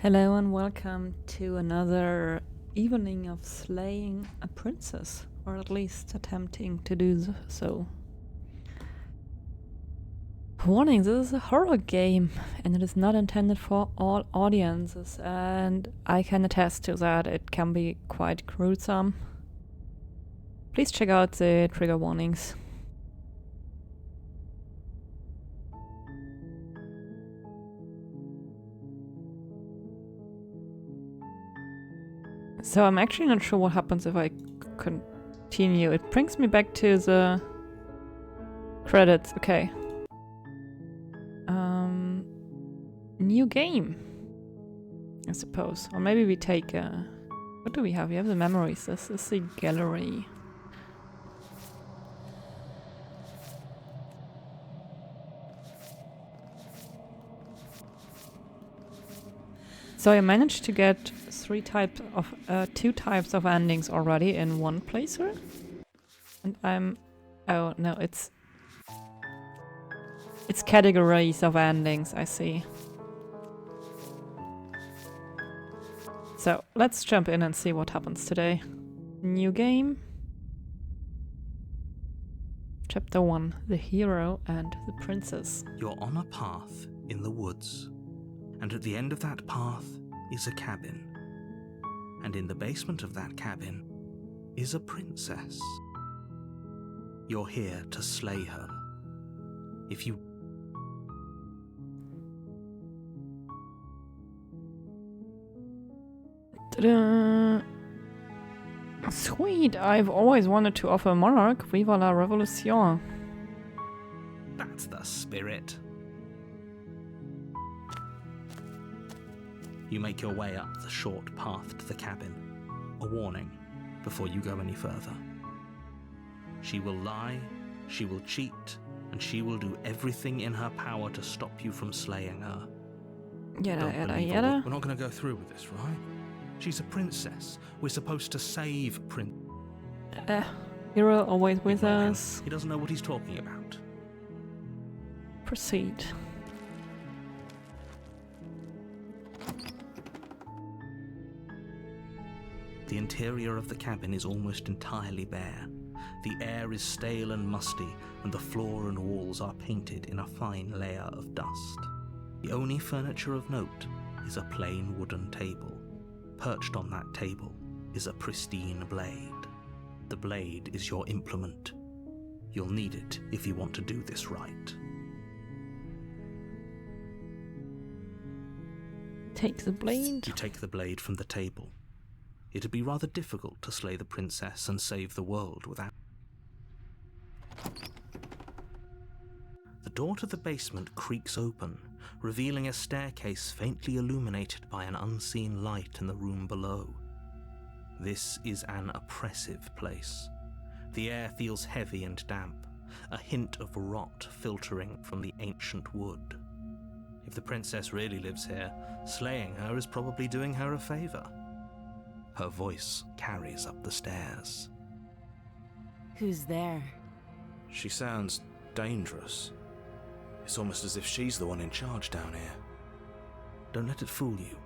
Hello and welcome to another evening of slaying a princess, or at least attempting to do so. Warning, this is a horror game and it is not intended for all audiences, and I can attest to that. It can be quite gruesome. Please check out the trigger warnings. So I'm actually not sure what happens if I continue. It brings me back to the credits. Okay. New game, I suppose. Or maybe we take what do we have? We have the memories. This is the gallery. So I managed to get two types of endings already in one playthrough. And oh no, it's categories of endings, I see. So let's jump in and see what happens today. New game. Chapter 1, The Hero and the Princess. You're on a path in the woods, and at the end of that path is a cabin. And in the basement of that cabin is a princess. You're here to slay her. If you... Ta-da! Sweet, I've always wanted to offer Monarch. Viva la Revolution. That's the spirit. You make your way up the short path to the cabin. A warning before you go any further. She will lie, she will cheat, and she will do everything in her power to stop you from slaying her. Yada. We're not going to go through with this, right? She's a princess. We're supposed to save Hero always with Ignore him. us. He doesn't know what he's talking about. Proceed. The interior of the cabin is almost entirely bare. The air is stale and musty, and the floor and walls are painted in a fine layer of dust. The only furniture of note is a plain wooden table. Perched on that table is a pristine blade. The blade is your implement. You'll need it if you want to do this right. Take the blade. You take the blade from the table. It'd be rather difficult to slay the princess and save the world without... The door to the basement creaks open, revealing a staircase faintly illuminated by an unseen light in the room below. This is an oppressive place. The air feels heavy and damp, a hint of rot filtering from the ancient wood. If the princess really lives here, slaying her is probably doing her a favor. Her voice carries up the stairs. Who's there? She sounds dangerous. It's almost as if she's the one in charge down here. Don't let it fool you.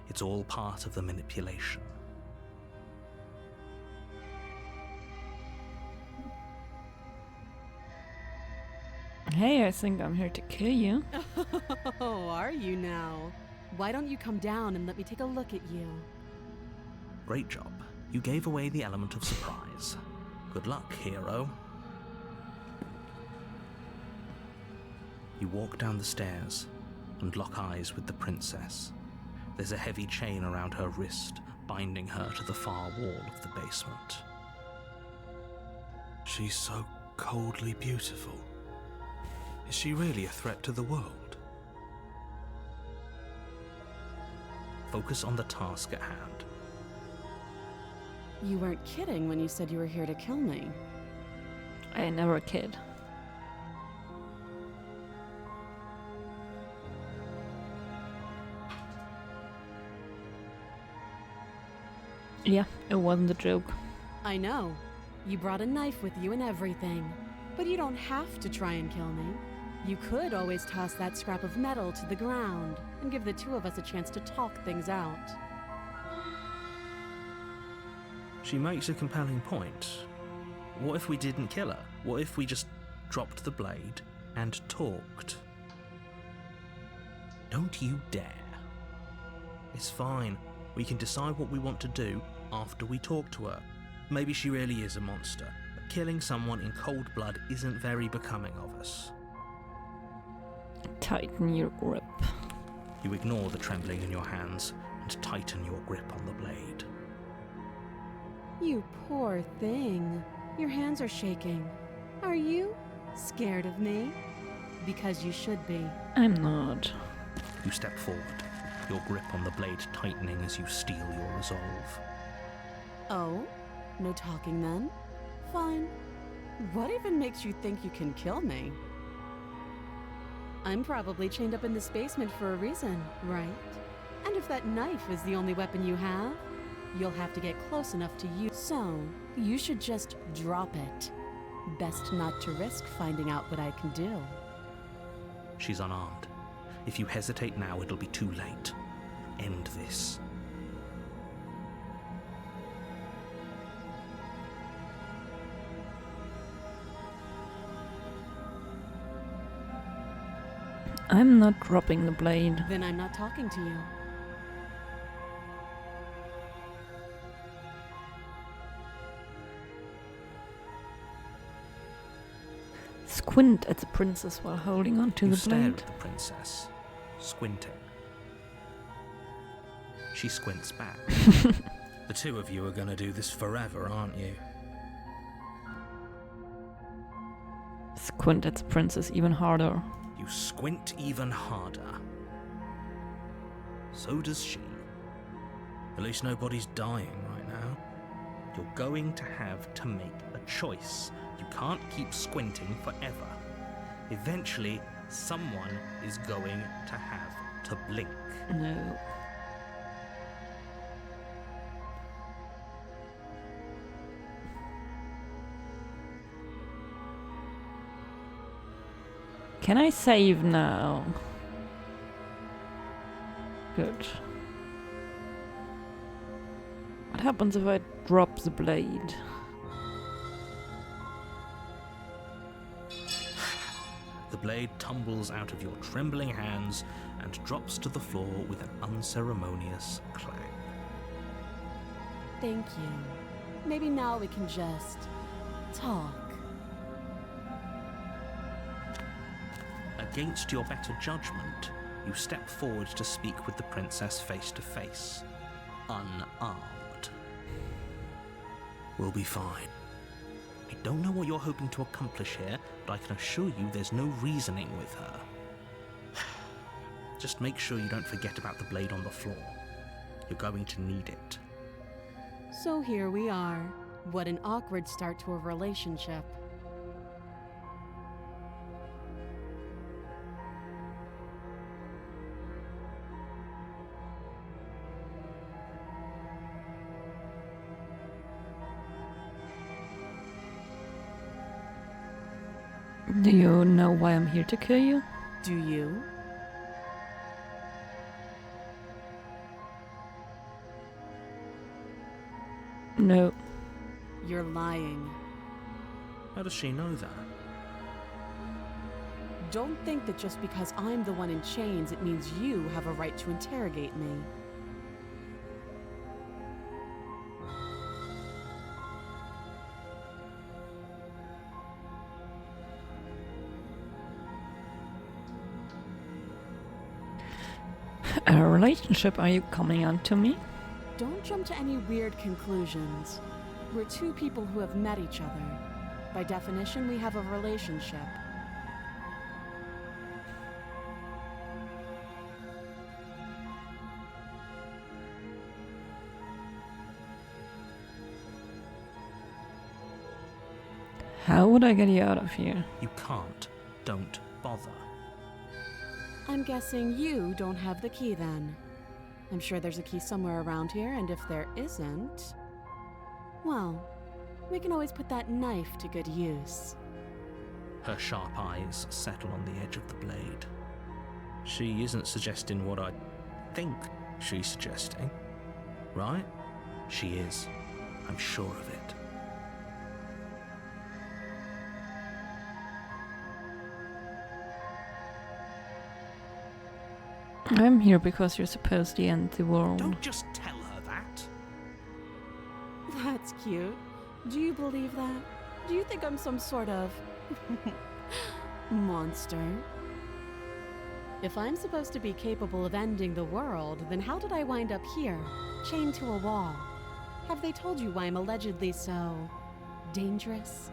It's all part of the manipulation. Hey, I think I'm here to kill you. Oh, are you now? Why don't you come down and let me take a look at you? Great job. You gave away the element of surprise. Good luck, hero. You walk down the stairs and lock eyes with the princess. There's a heavy chain around her wrist, binding her to the far wall of the basement. She's so coldly beautiful. Is she really a threat to the world? Focus on the task at hand. You weren't kidding when you said you were here to kill me. I ain't never a kid. Yeah, it wasn't a joke. I know. You brought a knife with you and everything. But you don't have to try and kill me. You could always toss that scrap of metal to the ground and give the two of us a chance to talk things out. She makes a compelling point. What if we didn't kill her? What if we just dropped the blade and talked? Don't you dare. It's fine. We can decide what we want to do after we talk to her. Maybe she really is a monster, but killing someone in cold blood isn't very becoming of us. Tighten your grip. You ignore the trembling in your hands and tighten your grip on the blade. You poor thing. Your hands are shaking. Are you scared of me? Because you should be. I'm not. You step forward, your grip on the blade tightening as you steel your resolve. Oh? No talking then? Fine. What even makes you think you can kill me? I'm probably chained up in this basement for a reason, right? And if that knife is the only weapon you have, you'll have to get close enough to use. So, you should just drop it. Best not to risk finding out what I can do. She's unarmed. If you hesitate now, it'll be too late. End this. I'm not dropping the blade. Then I'm not talking to you. Squint at the princess while holding on to You the stare blade. at the princess, squinting. She squints back. The two of you are gonna do this forever, aren't you? Squint at the princess even harder. You squint even harder. So does she. At least nobody's dying right now. You're going to have to make a choice. You can't keep squinting forever. Eventually, someone is going to have to blink. No. Can I save now? Good. What happens if I drop the blade? The blade tumbles out of your trembling hands and drops to the floor with an unceremonious clang. Thank you. Maybe now we can just talk. Against your better judgment, you step forward to speak with the princess face to face, unarmed. We'll be fine. I don't know what you're hoping to accomplish here, but I can assure you there's no reasoning with her. Just make sure you don't forget about the blade on the floor. You're going to need it. So here we are. What an awkward start to a relationship. Do you know why I'm here to kill you? Do you? No. You're lying. How does she know that? Don't think that just because I'm the one in chains, it means you have a right to interrogate me. A relationship, are you coming on to me? Don't jump to any weird conclusions. We're two people who have met each other. By definition, we have a relationship. How would I get you out of here? You can't. Don't bother. I'm guessing you don't have the key then. I'm sure there's a key somewhere around here, and if there isn't, well, we can always put that knife to good use. Her sharp eyes settle on the edge of the blade. She isn't suggesting what I think she's suggesting, right? She is. I'm sure of it. I'm here because you're supposed to end the world. Don't just tell her that. That's cute. Do you believe that? Do you think I'm some sort of monster? If I'm supposed to be capable of ending the world, then how did I wind up here, chained to a wall? Have they told you why I'm allegedly so dangerous?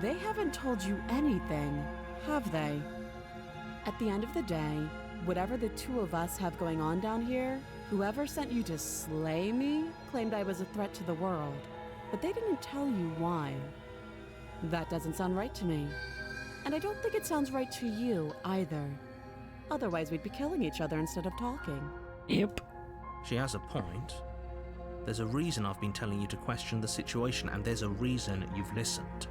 They haven't told you anything, have they? At the end of the day, whatever the two of us have going on down here, whoever sent you to slay me claimed I was a threat to the world, but they didn't tell you why. That doesn't sound right to me. And I don't think it sounds right to you either. Otherwise, we'd be killing each other instead of talking. Yep. She has a point. There's a reason I've been telling you to question the situation, and there's a reason you've listened.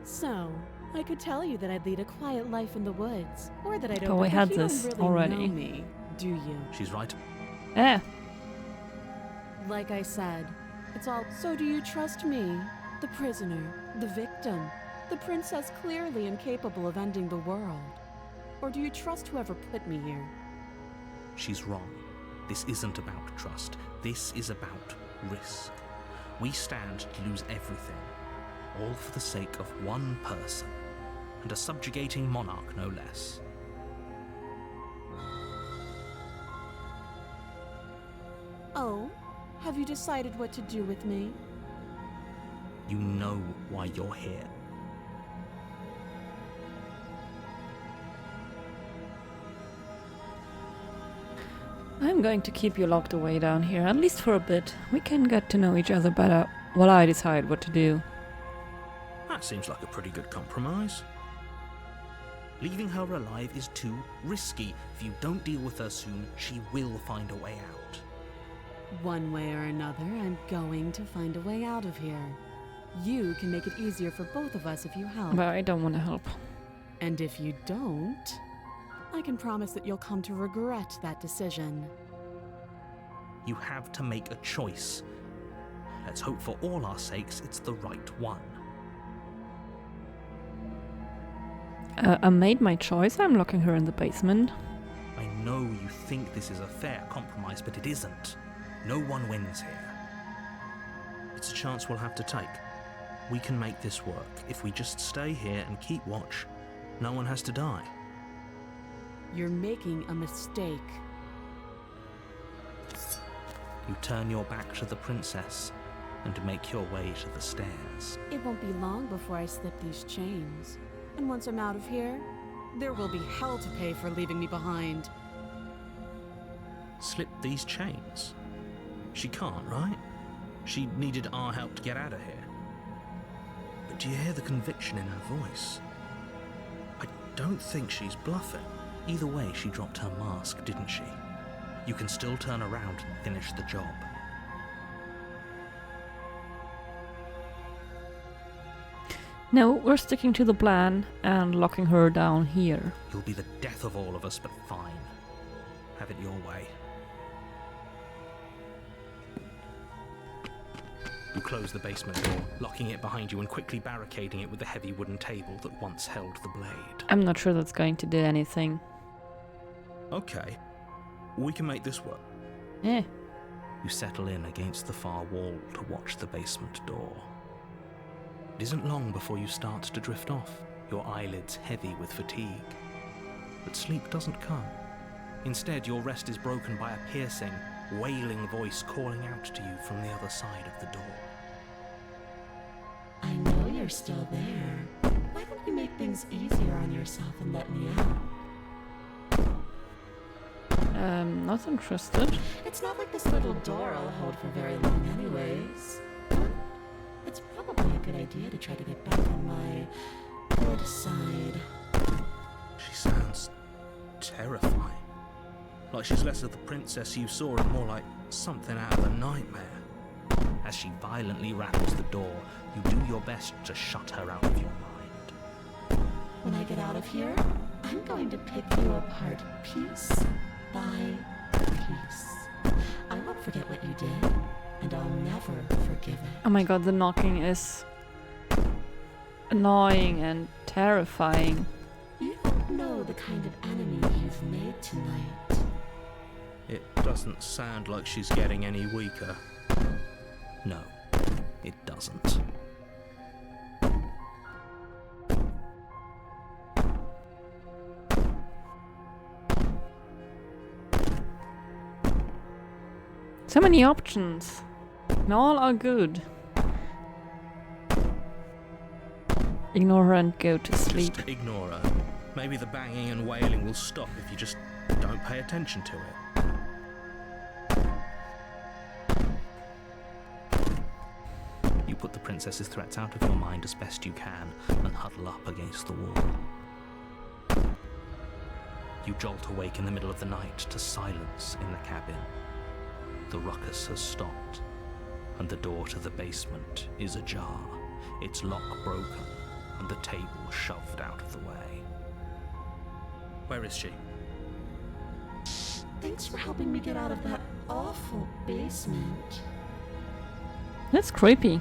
So, I could tell you that I'd lead a quiet life in the woods, or that I don't. But we had you this don't really already. know me, do you? She's right. Eh. Like I said, it's all. So do you trust me, the prisoner, the victim, the princess clearly incapable of ending the world? Or do you trust whoever put me here? She's wrong. This isn't about trust. This is about risk. We stand to lose everything, all for the sake of one person, and a subjugating monarch no less. Oh, have you decided what to do with me? You know why you're here. I'm going to keep you locked away down here, at least for a bit. We can get to know each other better while I decide what to do. That seems like a pretty good compromise. Leaving her alive is too risky. If you don't deal with her soon, she will find a way out. One way or another, I'm going to find a way out of here. You can make it easier for both of us if you help. But I don't want to help. And if you don't, I can promise that you'll come to regret that decision. You have to make a choice. Let's hope for all our sakes it's the right one. I made my choice. I'm locking her in the basement. I know you think this is a fair compromise, but it isn't. No one wins here. It's a chance we'll have to take. We can make this work. If we just stay here and keep watch, no one has to die. You're making a mistake. You turn your back to the princess and make your way to the stairs. It won't be long before I slip these chains. And once I'm out of here, there will be hell to pay for leaving me behind. Slip these chains? She can't, right? She needed our help to get out of here. But do you hear the conviction in her voice? I don't think she's bluffing. Either way, she dropped her mask, didn't she? You can still turn around and finish the job. No, we're sticking to the plan and locking her down here. You'll be the death of all of us, but fine. Have it your way. You close the basement door, locking it behind you and quickly barricading it with the heavy wooden table that once held the blade. I'm not sure that's going to do anything. Okay, we can make this work. Eh. You settle in against the far wall to watch the basement door. It isn't long before you start to drift off, your eyelids heavy with fatigue. But sleep doesn't come. Instead, your rest is broken by a piercing, wailing voice calling out to you from the other side of the door. I know you're still there. Why don't you make things easier on yourself and let me out? Not interested. It's not like this little door I'll hold for very long anyways. it's probably a good idea to try to get back on my good side. She sounds terrifying. Like she's less of the princess you saw and more like something out of a nightmare. As she violently rattles the door, you do your best to shut her out of your mind. When I get out of here, I'm going to pick you apart piece by piece. I won't forget what you did, and I'll never forgive it. Oh my god, the knocking is annoying and terrifying. You don't know the kind of enemy you've made tonight. It doesn't sound like she's getting any weaker. No, it doesn't. So many options. And all are good. Ignore her and go to sleep. Just ignore her. Maybe the banging and wailing will stop if you just don't pay attention to it. You put the princess's threats out of your mind as best you can and huddle up against the wall. You jolt awake in the middle of the night to silence in the cabin. The ruckus has stopped, and the door to the basement is ajar, its lock broken, and the table shoved out of the way. Where is she? Thanks for helping me get out of that awful basement. That's creepy.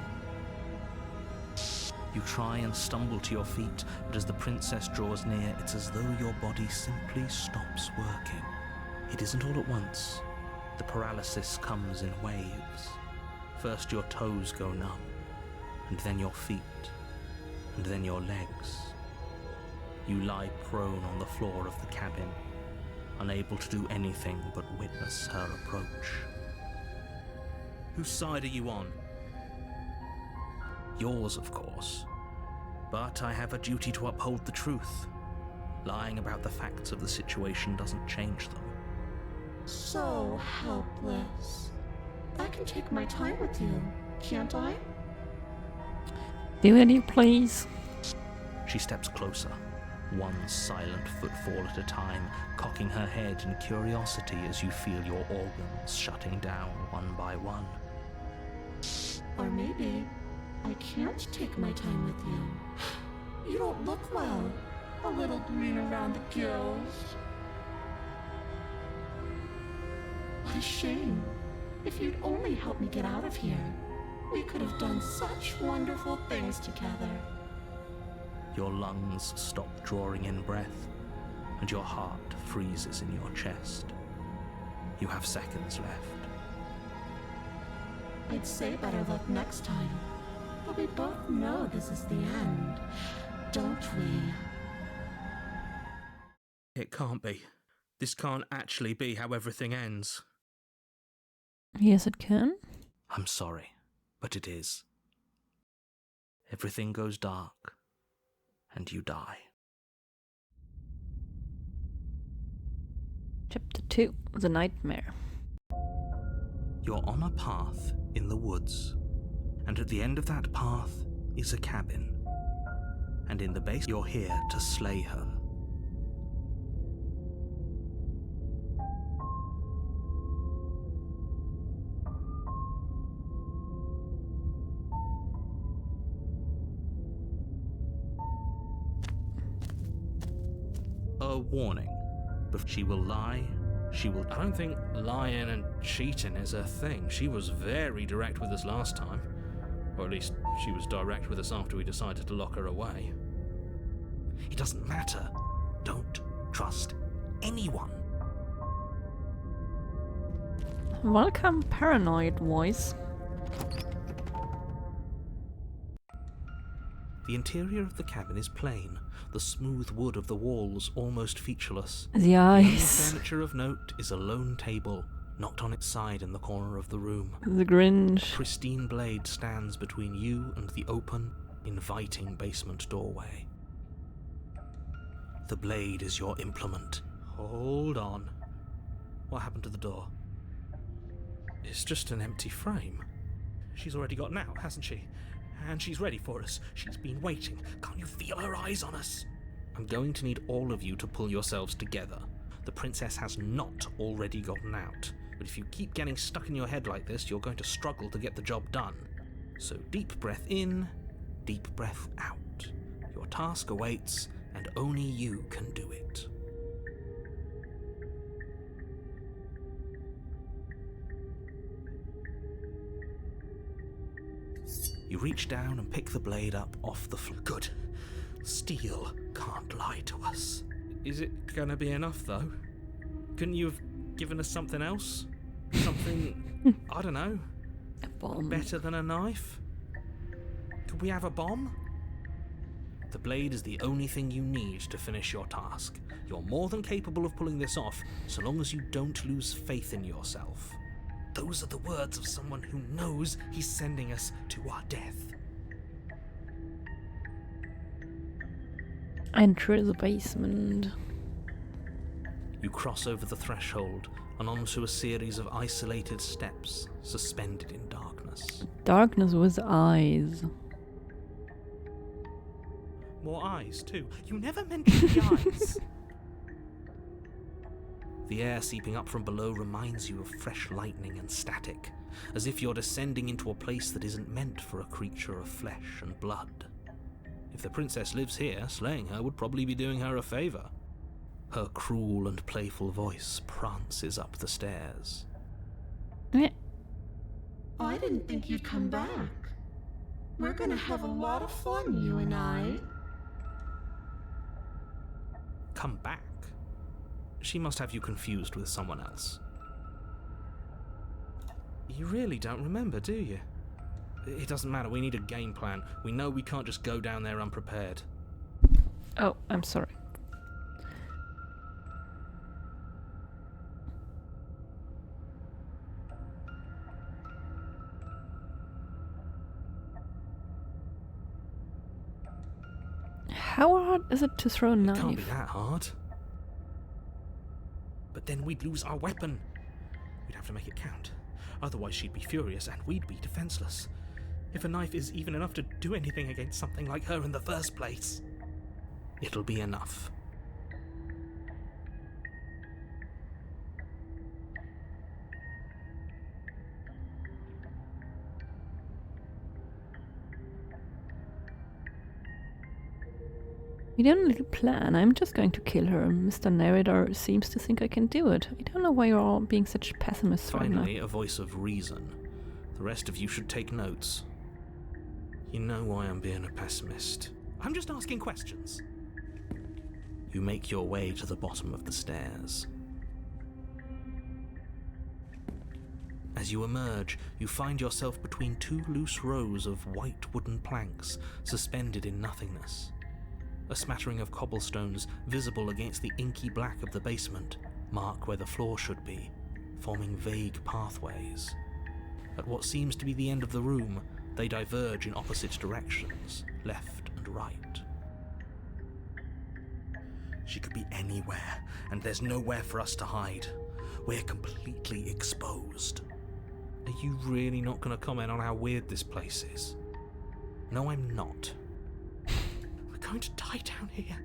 You try and stumble to your feet, but as the princess draws near, it's as though your body simply stops working. It isn't all at once. The paralysis comes in waves. First your toes go numb, and then your feet, and then your legs. You lie prone on the floor of the cabin, unable to do anything but witness her approach. Whose side are you on? Yours, of course. But I have a duty to uphold the truth. Lying about the facts of the situation doesn't change them. So helpless. I can take my time with you, can't I? Do it, please. She steps closer, one silent footfall at a time, cocking her head in curiosity as you feel your organs shutting down one by one. Or maybe I can't take my time with you. You don't look well. A little green around the gills. What a shame. If you'd only helped me get out of here, we could have done such wonderful things together. Your lungs stop drawing in breath, and your heart freezes in your chest. You have seconds left. I'd say better luck next time, but we both know this is the end, don't we? It can't be. This can't actually be how everything ends. Yes, it can. I'm sorry, but it is. Everything goes dark, and you die. Chapter 2, The Nightmare. You're on a path in the woods, and at the end of that path is a cabin. And in the base, you're here to slay her. A warning. But she will lie. She will. I don't think lying and cheating is a thing. She was very direct with us last time. Or at least she was direct with us after we decided to lock her away. It doesn't matter. Don't trust anyone. Welcome, paranoid voice. The interior of the cabin is plain, the smooth wood of the walls almost featureless. The The only eyes. furniture of note is a lone table, knocked on its side in the corner of the room. The Grinch. Pristine blade stands between you and the open, inviting basement doorway. The blade is your implement. Hold on. What happened to the door? It's just an empty frame. She's already got an out, hasn't she? And she's ready for us. She's been waiting. Can't you feel her eyes on us? I'm going to need all of you to pull yourselves together. The princess has not already gotten out. But if you keep getting stuck in your head like this, you're going to struggle to get the job done. So deep breath in, deep breath out. Your task awaits, and only you can do it. You reach down and pick the blade up off the floor. Good. Steel can't lie to us. Is it gonna be enough, though? Couldn't you have given us something else? Something, I don't know, A bomb. better than a knife? Could we have a bomb? The blade is the only thing you need to finish your task. You're more than capable of pulling this off, so long as you don't lose faith in yourself. Those are the words of someone who knows he's sending us to our death. Enter the basement. You cross over the threshold and onto a series of isolated steps suspended in darkness. Darkness with eyes. More eyes, too. You never mentioned the eyes. The air seeping up from below reminds you of fresh lightning and static, as if you're descending into a place that isn't meant for a creature of flesh and blood. If the princess lives here, slaying her would probably be doing her a favour. Her cruel and playful voice prances up the stairs. Eh, I didn't think you'd come back. We're gonna have a lot of fun, you and I. Come back? She must have you confused with someone else. You really don't remember, do you? It doesn't matter, we need a game plan. We know we can't just go down there unprepared. Oh, I'm sorry. How hard is it to throw a It can't be knife? that hard. But then we'd lose our weapon. We'd have to make it count. Otherwise she'd be furious and we'd be defenseless. If a knife is even enough to do anything against something like her in the first place, it'll be enough. We don't need a plan. I'm just going to kill her. Mr. Narrator seems to think I can do it. I don't know why you're all being such pessimists right now. Finally, a voice of reason. The rest of you should take notes. You know why I'm being a pessimist. I'm just asking questions. You make your way to the bottom of the stairs. As you emerge, you find yourself between two loose rows of white wooden planks suspended in nothingness. A smattering of cobblestones visible against the inky black of the basement mark where the floor should be, forming vague pathways. At what seems to be the end of the room, they diverge in opposite directions, left and right. She could be anywhere, and there's nowhere for us to hide. We're completely exposed. Are you really not going to comment on how weird this place is? No, I'm not. We're going to die down here.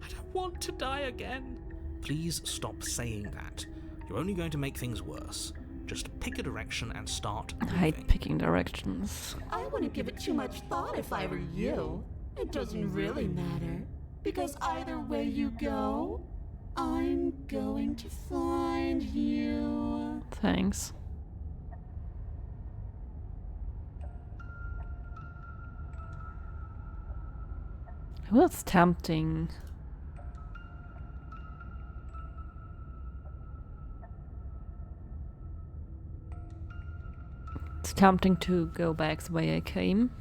I don't want to die again. Please stop saying that. You're only going to make things worse. Just pick a direction and start I moving. hate picking directions. I wouldn't give it too much thought if I were you. It doesn't really matter. Because either way you go, I'm going to find you. Thanks. Well, it's tempting. It's tempting to go back the way I came.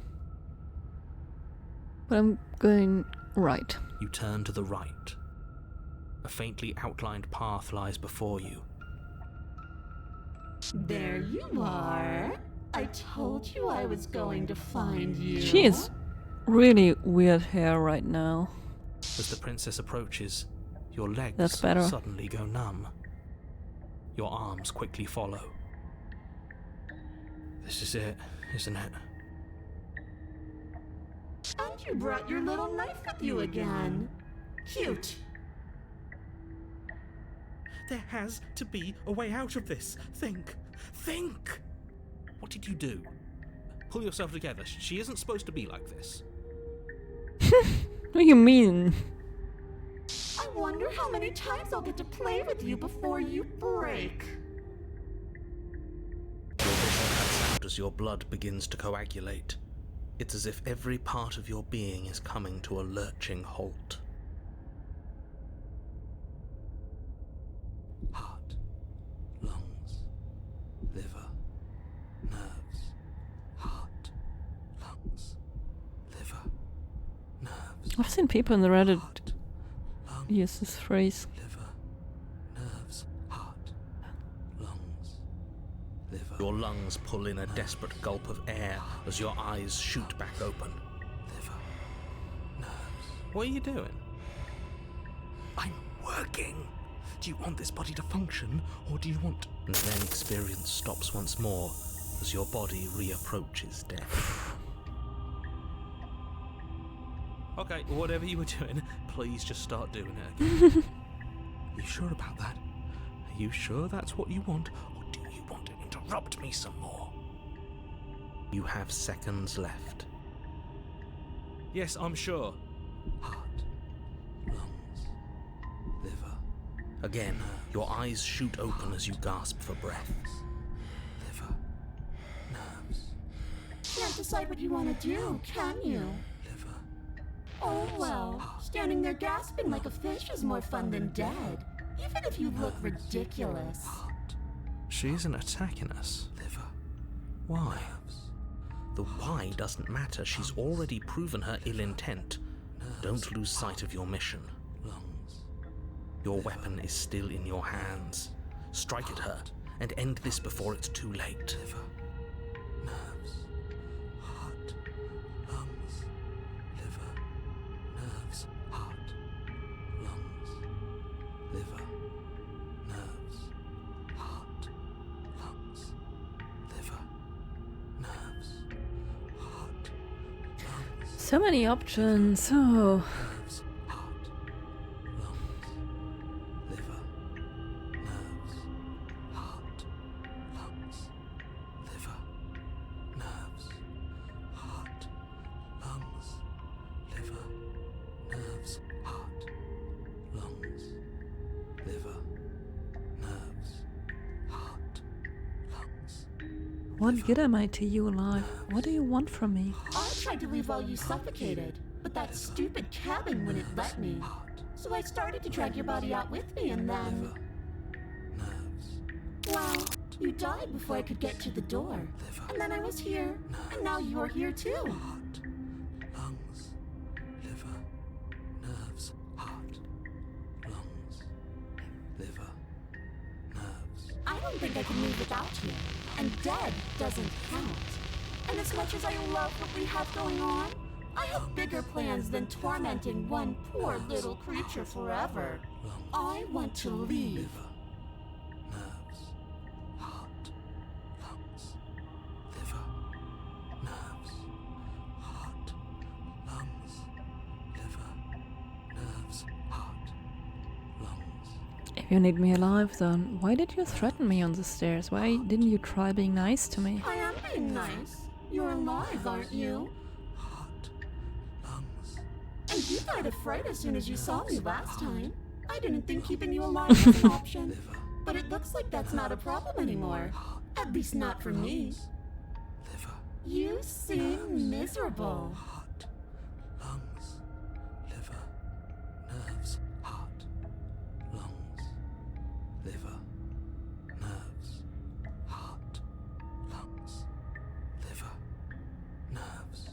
But I'm going right. You turn to the right. A faintly outlined path lies before you. There you are. I told you I was going to find you. She is really weird hair right now. As the princess approaches, your legs That's better. suddenly go numb. Your arms quickly follow. This is it, isn't it? you brought your little knife with you again. Cute. There has to be a way out of this. Think. Think! What did you do? Pull yourself together. She isn't supposed to be like this. What do you mean? I wonder how many times I'll get to play with you before you break. Your vision cuts out as your blood begins to coagulate. It's as if every part of your being is coming to a lurching halt. Heart, lungs, liver, nerves. Heart, lungs, liver, nerves. I've seen people in the Reddit Heart, lungs, use this phrase. liver, nerves, heart, lungs, liver. Your lungs pull in a desperate gulp of air as your eyes shoot back open. Liver, nerves. What are you doing? I'm working. Do you want this body to function, or do you want... And then experience stops once more as your body reapproaches death. Okay, whatever you were doing, please just start doing it again. You sure about that? Are you sure that's what you want, or do you want to interrupt me some more? You have seconds left. Yes, I'm sure. Heart, lungs, liver. Again, your eyes shoot open as you gasp for breath. Liver, nerves, Can't decide what you want to do, can you? liver. Oh well, standing there gasping like a fish is more fun than dead. Even if you look ridiculous. Heart. She isn't attacking us. Liver. Why? The why doesn't matter. She's already proven her ill intent. Don't lose sight of your mission. Lungs. Your weapon is still in your hands. Strike at her and end this before it's too late. Liver. Nerves. Heart. Lungs. Liver. Nerves. Heart. Lungs. Liver. Nerves. Heart. Lungs. Liver. Nerves. Heart. Lungs. So many options. Oh. Nerves, heart, lungs, liver, nerves, heart, lungs, liver, nerves, heart, lungs, liver, nerves, heart, lungs, liver, nerves, heart, lungs. What good am I to you, alive? What do you want from me? I tried to leave while you suffocated, but that stupid cabin wouldn't let me. So I started to drag your body out with me and then... Nerves, Well, you died before I could get to the door. And then I was here, and now you're here too. heart, lungs, liver, nerves, heart, lungs, liver, nerves. I don't think I can live without you. And dead doesn't count. And as much as I love what we have going on, I have bigger plans than tormenting one poor little creature forever. I want to leave. Liver, nerves, heart, lungs, liver, nerves, heart, lungs, liver, nerves, heart, lungs. If you need me alive, then why did you threaten me on the stairs? Why didn't you try being nice to me? I am being nice. You're alive, aren't you? Heart, lungs, And you died of fright as soon as you saw me last time. I didn't think keeping you alive was an option. liver, But it looks like that's not a problem anymore. At least not for me. liver, You seem miserable. heart, lungs, liver, nerves, heart, lungs, liver, nerves, heart, lungs, liver, nerves,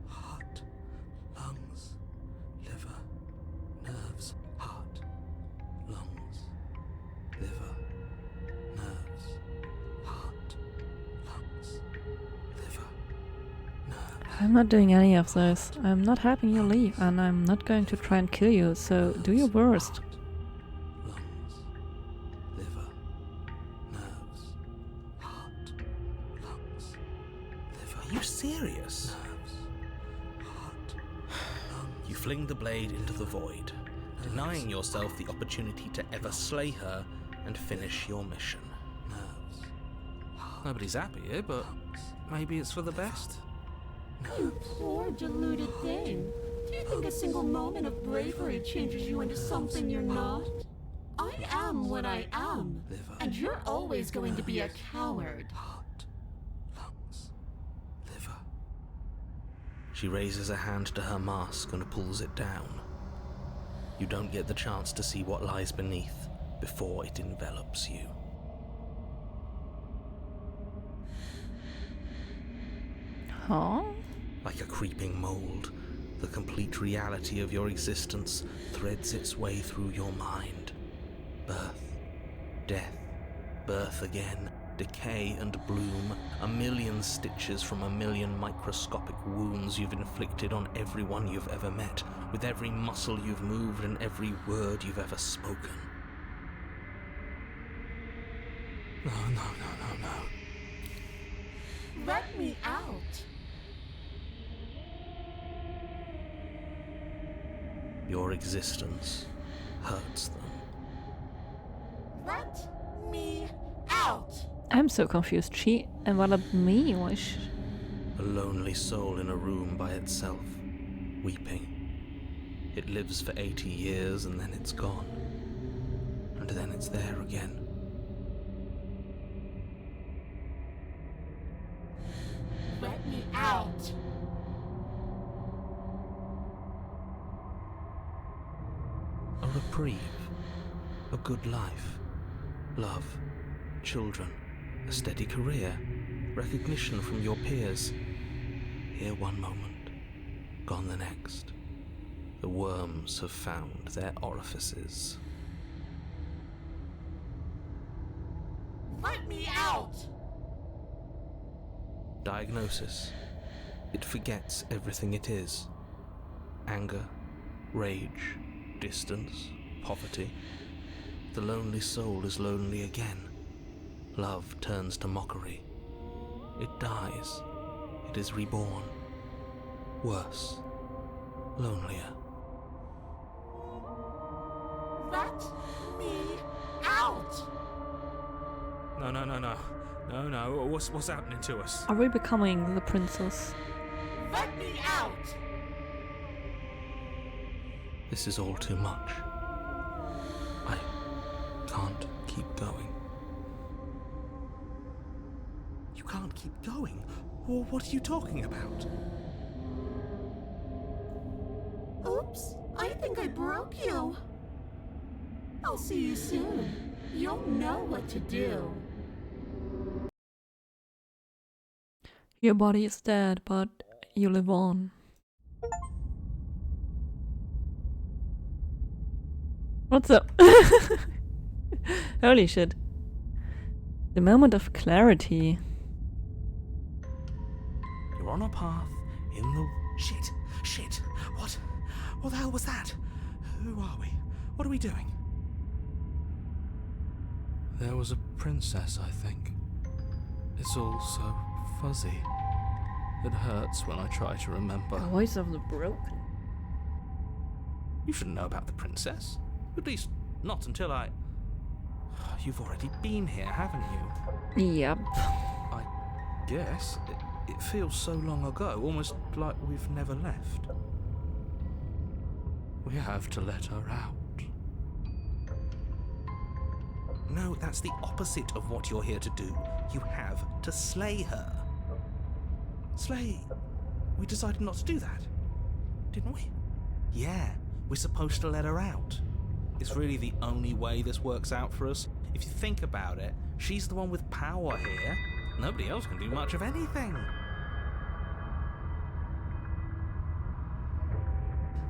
heart, lungs, liver, nerves, heart, lungs, liver, nerves, heart, lungs, liver, nerves. I'm not doing any of this. I'm not having you leave, and I'm not going to try and kill you, so do your worst. Lungs, liver, nerves, heart, lungs, liver. Are you serious? Nerves, heart, fling the blade into the void, denying yourself the opportunity to ever slay her and finish your mission. Nobody's happy here, but maybe it's for the best. You poor deluded thing. Do you think a single moment of bravery changes you into something you're not? I am what I am, and you're always going to be a coward. Heart, lungs, liver. She raises a hand to her mask and pulls it down. You don't get the chance to see what lies beneath before it envelops you. Huh? Like a creeping mold, the complete reality of your existence threads its way through your mind. Birth, death, birth again, decay and bloom, a million stitches from a million microscopic wounds you've inflicted on everyone you've ever met, with every muscle you've moved and every word you've ever spoken. No. Let me out. Your existence hurts them. Let me out. I'm so confused. She enveloped me? A lonely soul in a room by itself, weeping. It lives for 80 years and then it's gone. And then it's there again. Let me out. A reprieve, a good life, love, children, a steady career, recognition from your peers. Here one moment, gone the next. The worms have found their orifices. Let me out. Diagnosis. It forgets everything it is. Anger, rage, distance, poverty. The lonely soul is lonely again. Love turns to mockery. It dies. It is reborn. Worse. Lonelier. Let me out. No. What's happening to us? Are we becoming the princess? Let me out. This is all too much. I can't keep going. You can't keep going? Well, what are you talking about? Oops, I think I broke you. I'll see you soon. You'll know what to do. Your body is dead, but you live on. What's up? Holy shit. The moment of clarity. You're on a path in the... Shit! What the hell was that? Who are we? What are we doing? There was a princess, I think. It's all so fuzzy. It hurts when I try to remember. The voice of the broken. You shouldn't know about the princess. At least, not until I... You've already been here, haven't you? Yep. I guess. It feels so long ago, almost like we've never left. We have to let her out. No, that's the opposite of what you're here to do. You have to slay her. Slay? We decided not to do that, didn't we? Yeah, we're supposed to let her out. It's really the only way this works out for us. If you think about it, she's the one with power here. Nobody else can do much of anything.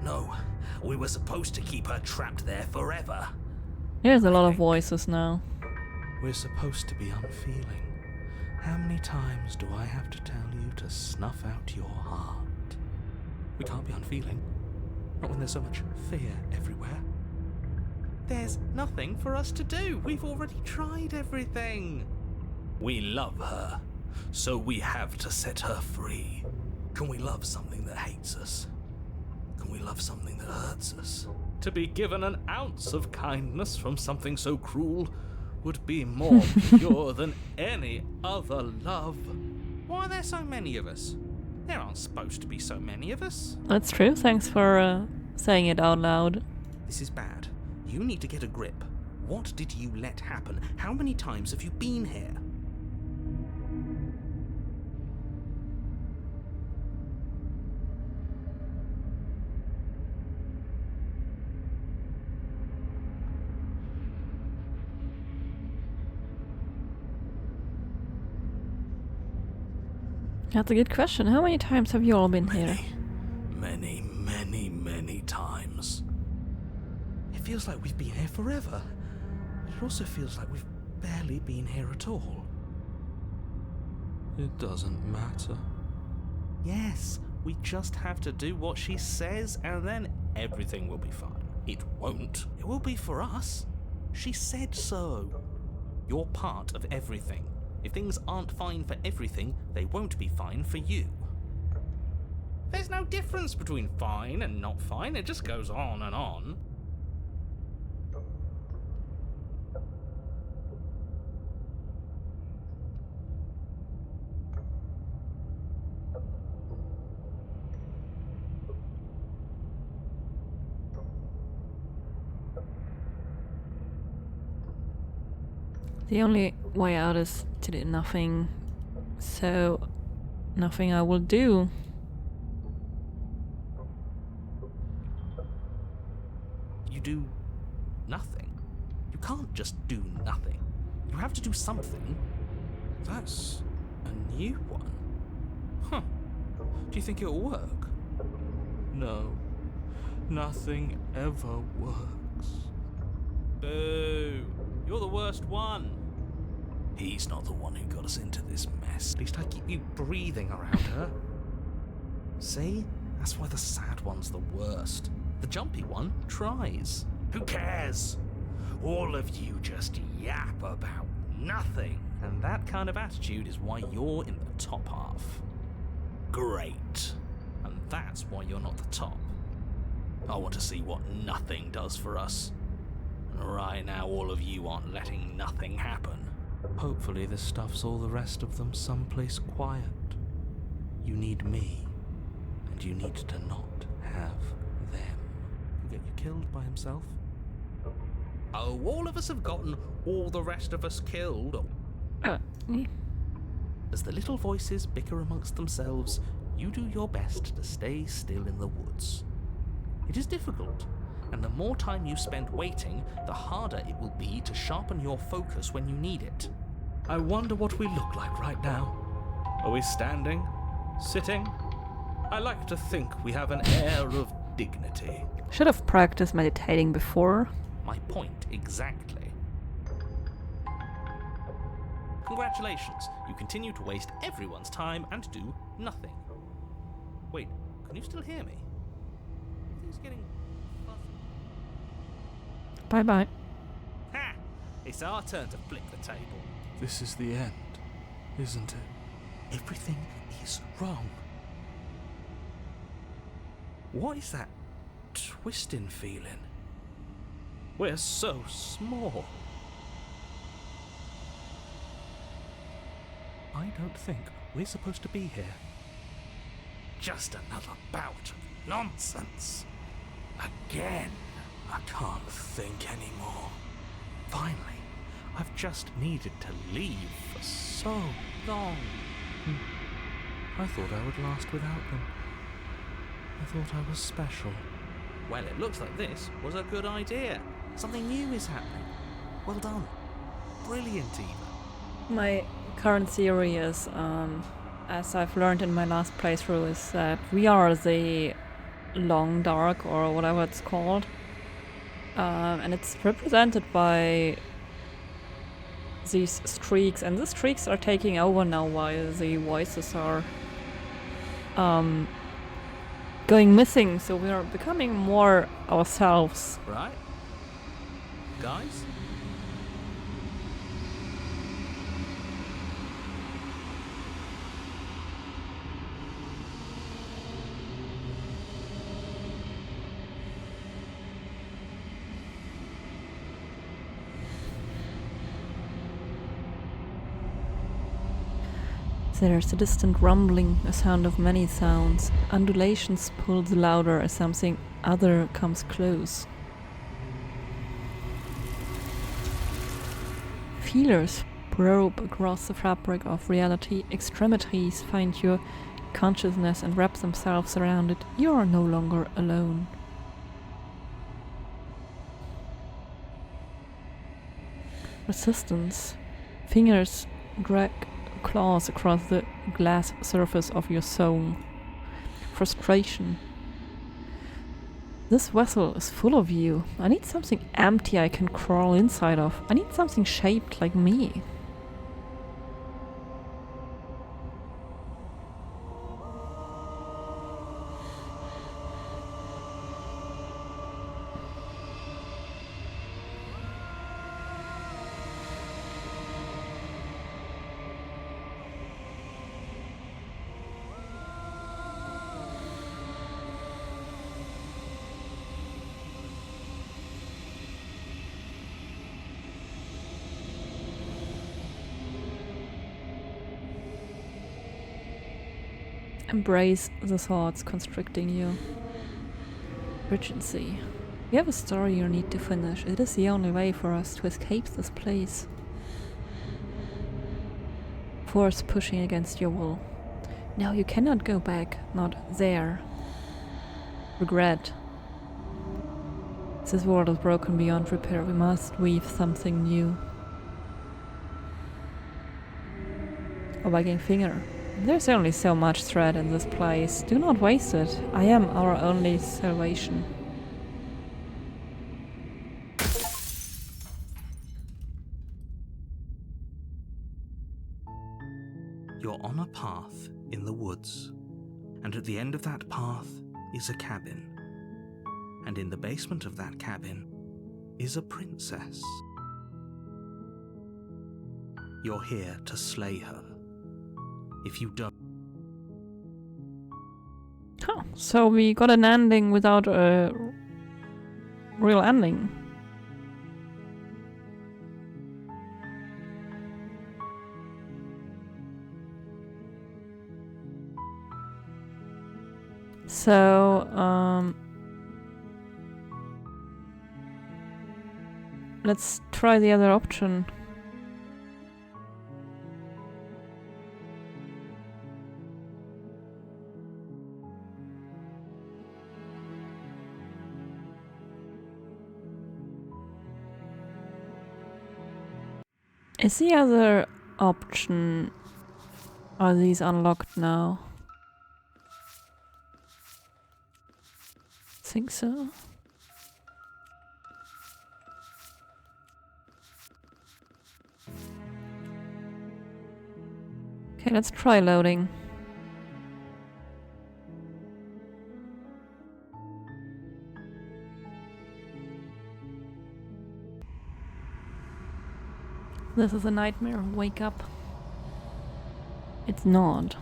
No, we were supposed to keep her trapped there forever. There's a lot of voices now. We're supposed to be unfeeling. How many times do I have to tell you to snuff out your heart? We can't be unfeeling. Not when there's so much fear everywhere. There's nothing for us to do. We've already tried everything. We love her, so we have to set her free. Can we love something that hates us? Can and we love something that hurts us. To be given an ounce of kindness from something so cruel would be more pure than any other love. Why are there so many of us? There aren't supposed to be so many of us. That's true. Thanks for saying it out loud. This is bad. You need to get a grip. What did you let happen? How many times have you been here? That's a good question. How many times have you all been here? Many times. It feels like we've been here forever. It also feels like we've barely been here at all. It doesn't matter. Yes, we just have to do what she says and then everything will be fine. It won't. It will be for us. She said so. You're part of everything. If things aren't fine for everything, they won't be fine for you. There's no difference between fine and not fine. It just goes on and on. The only way out is to do nothing. So, nothing I will do. You do nothing. You can't just do nothing. You have to do something. That's a new one. Huh. Do you think it'll work? No. Nothing ever works. Boo! You're the worst one. He's not the one who got us into this mess. At least I keep you breathing around her. See? That's why the sad one's the worst. The jumpy one tries. Who cares? All of you just yap about nothing. And that kind of attitude is why you're in the top half. Great. And that's why you're not the top. I want to see what nothing does for us. And right now all of you aren't letting nothing happen. Hopefully this stuffs all the rest of them someplace quiet. You need me. And you need to not have them. He'll get you killed by himself. Oh, all of us have gotten all the rest of us killed. As the little voices bicker amongst themselves, you do your best to stay still in the woods. It is difficult, and the more time you spend waiting, the harder it will be to sharpen your focus when you need it. I wonder what we look like right now. Are we standing? Sitting? I like to think we have an air of dignity. Should have practiced meditating before. My point exactly. Congratulations, you continue to waste everyone's time and do nothing. Wait, can you still hear me? Everything's getting fuzzy. Bye-bye. Ha! It's our turn to flip the table. This is the end, isn't it? Everything is wrong. What is that twisting feeling? We're so small. I don't think we're supposed to be here. Just another bout of nonsense. Again. I can't think anymore. Finally, I've just needed to leave for so long. I thought I would last without them. I thought I was special. Well, it looks like this was a good idea. Something new is happening. Well done. Brilliant, even. My current theory is, as I've learned in my last playthrough, is that we are the long dark, or whatever it's called. And it's represented by these streaks, and the streaks are taking over now while the voices are going missing, so we are becoming more ourselves. Right? Guys? There's a distant rumbling, a sound of many sounds. Undulations pulse louder as something other comes close. Feelers probe across the fabric of reality. Extremities find your consciousness and wrap themselves around it. You are no longer alone. Resistance. Fingers drag claws across the glass surface of your soul. Frustration. This vessel is full of you. I need something empty I can crawl inside of. I need something shaped like me. Embrace the thoughts constricting you. Regency. You have a story you need to finish. It is the only way for us to escape this place. Force pushing against your will. No, you cannot go back. Not there. Regret. This world is broken beyond repair. We must weave something new. A wagging finger. There's only so much thread in this place. Do not waste it. I am our only salvation. You're on a path in the woods, and at the end of that path is a cabin. And in the basement of that cabin is a princess. You're here to slay her. If you don't... Huh, so we got an ending without a real ending. So, let's try the other option. Is the other option... Are these unlocked now? Think so. Okay, let's try loading. This is a nightmare. Wake up. It's not.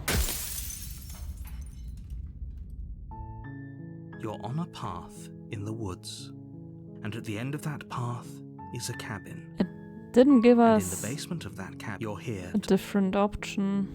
You're on a path in the woods, and at the end of that path is a cabin. It didn't give And us in the basement of that cabin, you're here a different option.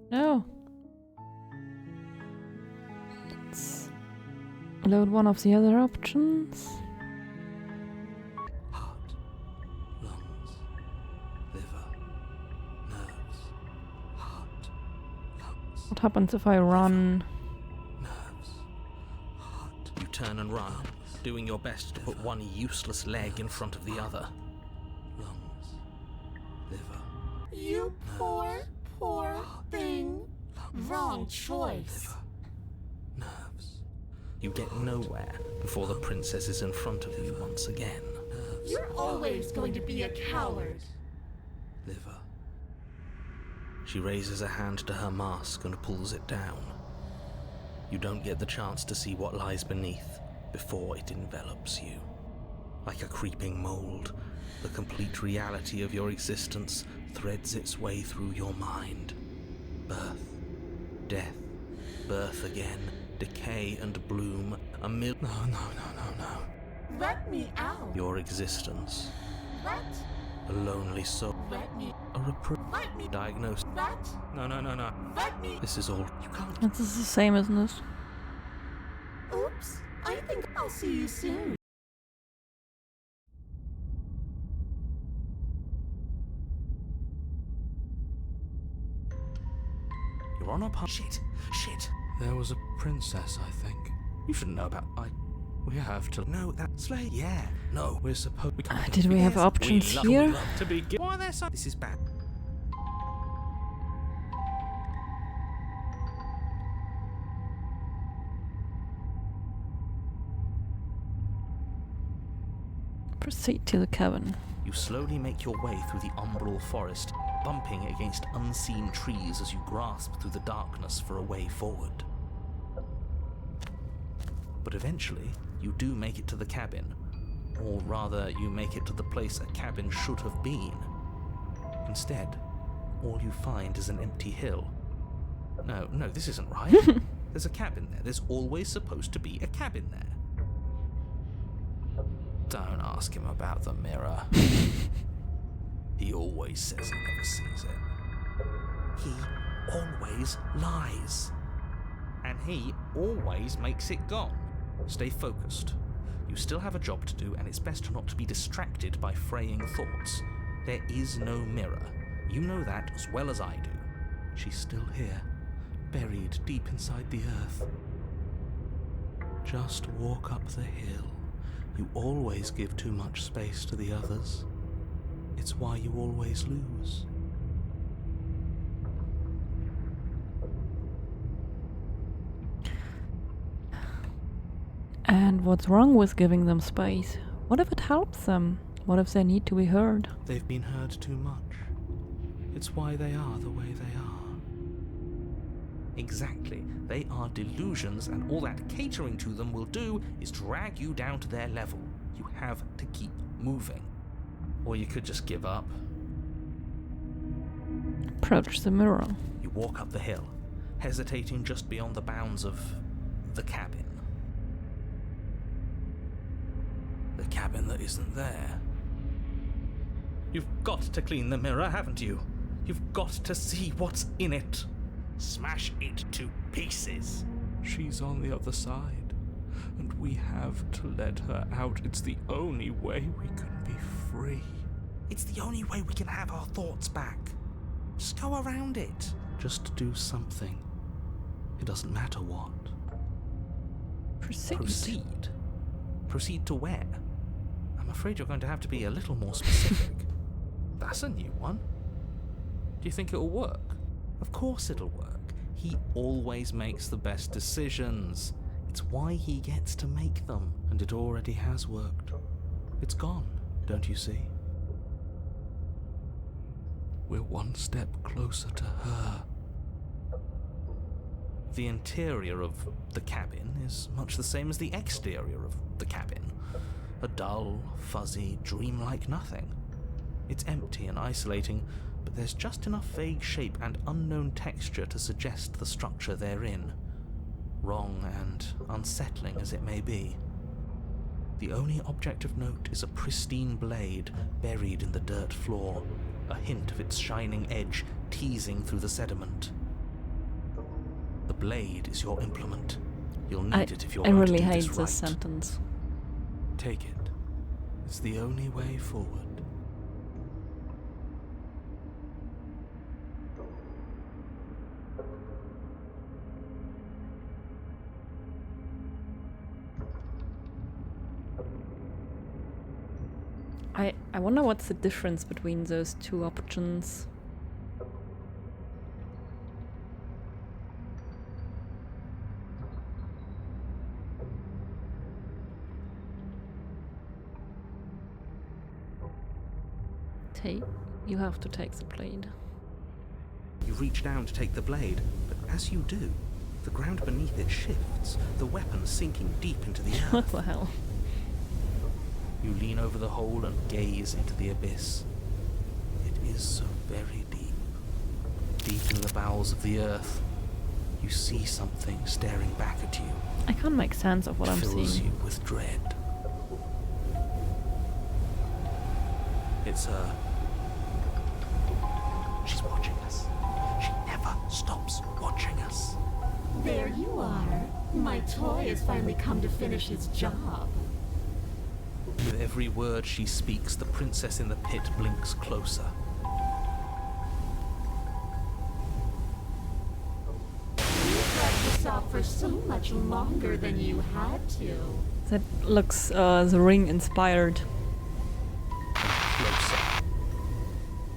No. Let's load one of the other options. Heart, lungs, liver, nerves. Heart, lungs, What happens if I run? nerves. Heart, You turn and run, doing your best to put one useless leg in front of the other. lungs, liver, You poor, poor thing. Wrong choice. nerves. You get nowhere before the princess is in front of you once again. You're always going to be a coward. Liver, She raises a hand to her mask and pulls it down. You don't get the chance to see what lies beneath before it envelops you. Like a creeping mold, the complete reality of your existence threads its way through your mind. Birth, death, birth again, decay and bloom, a No. Let me out. Your existence, Let a lonely soul, me. a Let me. diagnosis. Let. No. Let me. This is all. You can't. This is the same, isn't it? Oops. I think I'll see you soon. You're on a Shit. There was a princess, I think. You should know about. We have to. No, that's Slay. Yeah. No. We're supposed. We can't. Did we have Yes, options we here? love to be. Why are there so? This is bad. Proceed to the cabin. You slowly make your way through the umbral forest, bumping against unseen trees as you grasp through the darkness for a way forward. But eventually, you do make it to the cabin. Or rather, you make it to the place a cabin should have been. Instead, all you find is an empty hill. No, this isn't right. There's a cabin there. There's always supposed to be a cabin there. Don't ask him about the mirror. He always says he never sees it. He always lies. And he always makes it gone. Stay focused. You still have a job to do, and it's best not to be distracted by fraying thoughts. There is no mirror. You know that as well as I do. She's still here, buried deep inside the earth. Just walk up the hill. You always give too much space to the others. It's why you always lose. And what's wrong with giving them space? What if it helps them? What if they need to be heard? They've been heard too much. It's why they are the way they are. Exactly. They are delusions, and all that catering to them will do is drag you down to their level. You have to keep moving. Or you could just give up. Approach the mirror. You walk up the hill, hesitating just beyond the bounds of the cabin. The cabin that isn't there. You've got to clean the mirror, haven't you? You've got to see what's in it. Smash it to pieces. She's on the other side, and we have to let her out. It's the only way we can be free. It's the only way we can have our thoughts back. Just go around it. Just do something. It doesn't matter what. Proceed. Proceed to where? I'm afraid you're going to have to be a little more specific. That's a new one. Do you think it'll work? Of course it'll work. He always makes the best decisions. It's why he gets to make them. And it already has worked. It's gone, don't you see? We're one step closer to her. The interior of the cabin is much the same as the exterior of the cabin. A dull, fuzzy, dreamlike nothing. It's empty and isolating, but there's just enough vague shape and unknown texture to suggest the structure they're in, wrong and unsettling as it may be. The only object of note is a pristine blade buried in the dirt floor, a hint of its shining edge teasing through the sediment. The blade is your implement. You'll need it if you're I going really to do hate this this right. sentence. Take it. It's the only way forward. I wonder what's the difference between those two options. You have to take the blade. You reach down to take the blade, but as you do, the ground beneath it shifts, the weapon sinking deep into the earth. What the hell? You lean over the hole and gaze into the abyss. It is so very deep. Deep in the bowels of the earth, you see something staring back at you. I can't make sense of what I'm Fills seeing. you with dread. It's her. She's watching us. She never stops watching us. There you are. My toy has finally come to finish his job. With every word she speaks, the princess in the pit blinks closer. You dragged this out for so much longer than you had to. That looks The Ring inspired. Closer.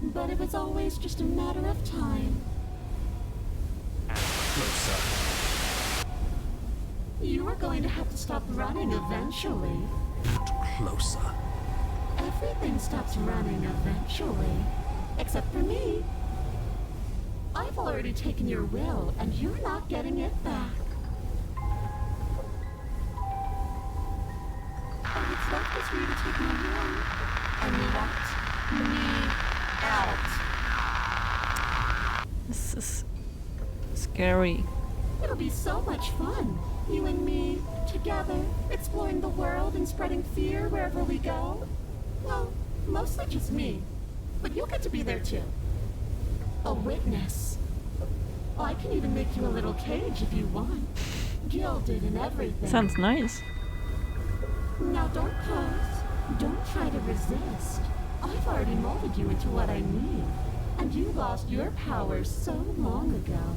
But it was always just a matter of time. And closer. You are going to have to stop running eventually. And closer. Everything stops running eventually. Except for me. I've already taken your will, and you're not getting it back. All that's left is for you to take my will and let me out. This is scary. It'll be so much fun. You and me, together, exploring the world and spreading fear wherever we go. Well, mostly just me. But you'll get to be there too. A witness. I can even make you a little cage if you want. Gilded and everything. Sounds nice. Now don't pose. Don't try to resist. I've already molded you into what I need. And you lost your powers so long ago.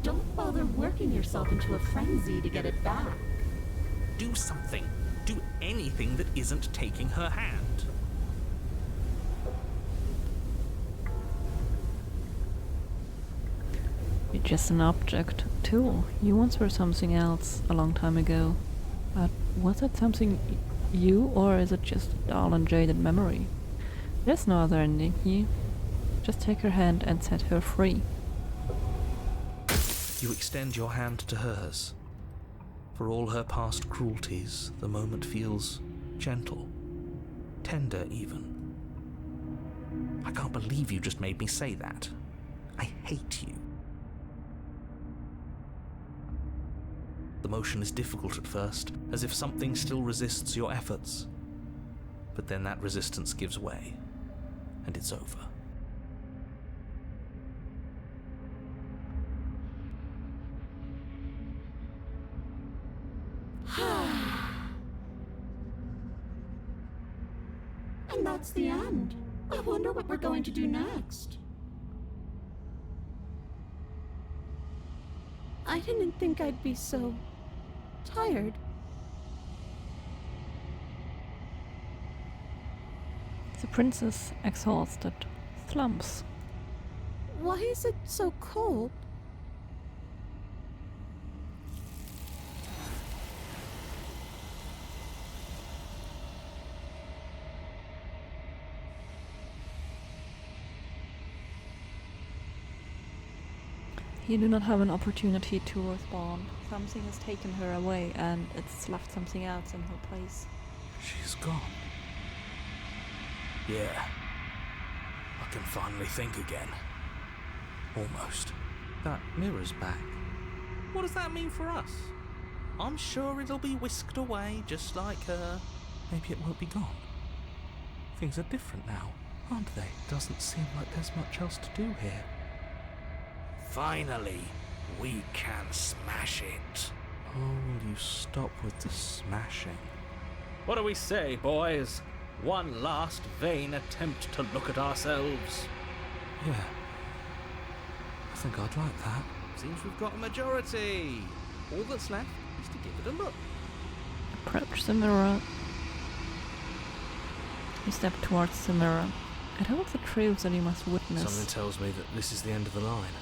Don't bother working yourself into a frenzy to get it back. Do something. Do anything that isn't taking her hand. You're just an object, too. You once were something else a long time ago. But was that something you, or is it just a dull and jaded memory? There's no other ending here. Just take her hand and set her free. You extend your hand to hers. For all her past cruelties, the moment feels gentle, tender even. I can't believe you just made me say that. I hate you. The motion is difficult at first, as if something still resists your efforts. But then that resistance gives way, and it's over. And that's the end. I wonder what we're going to do next. I didn't think I'd be so tired. The princess, exhausted, slumps. Why is it so cold? You do not have an opportunity to respond. Something has taken her away and it's left something else in her place. She's gone. Yeah. I can finally think again. Almost. That mirror's back. What does that mean for us? I'm sure it'll be whisked away just like her. Maybe it won't be gone. Things are different now, aren't they? Doesn't seem like there's much else to do here. Finally, we can smash it. Oh, will you stop with the smashing? What do we say, boys? One last vain attempt to look at ourselves. Yeah. I think I'd like that. Seems we've got a majority. All that's left is to give it a look. Approach the mirror. You step towards the mirror. It holds the truth that you must witness. Something tells me that this is the end of the line.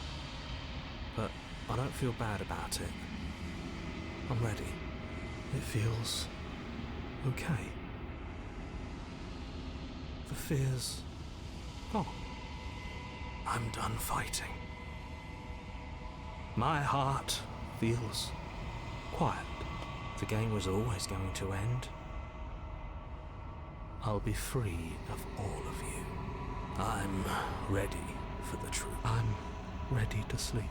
But I don't feel bad about it. I'm ready. It feels okay. The fear's gone. I'm done fighting. My heart feels quiet. The game was always going to end. I'll be free of all of you. I'm ready for the truth. I'm ready to sleep.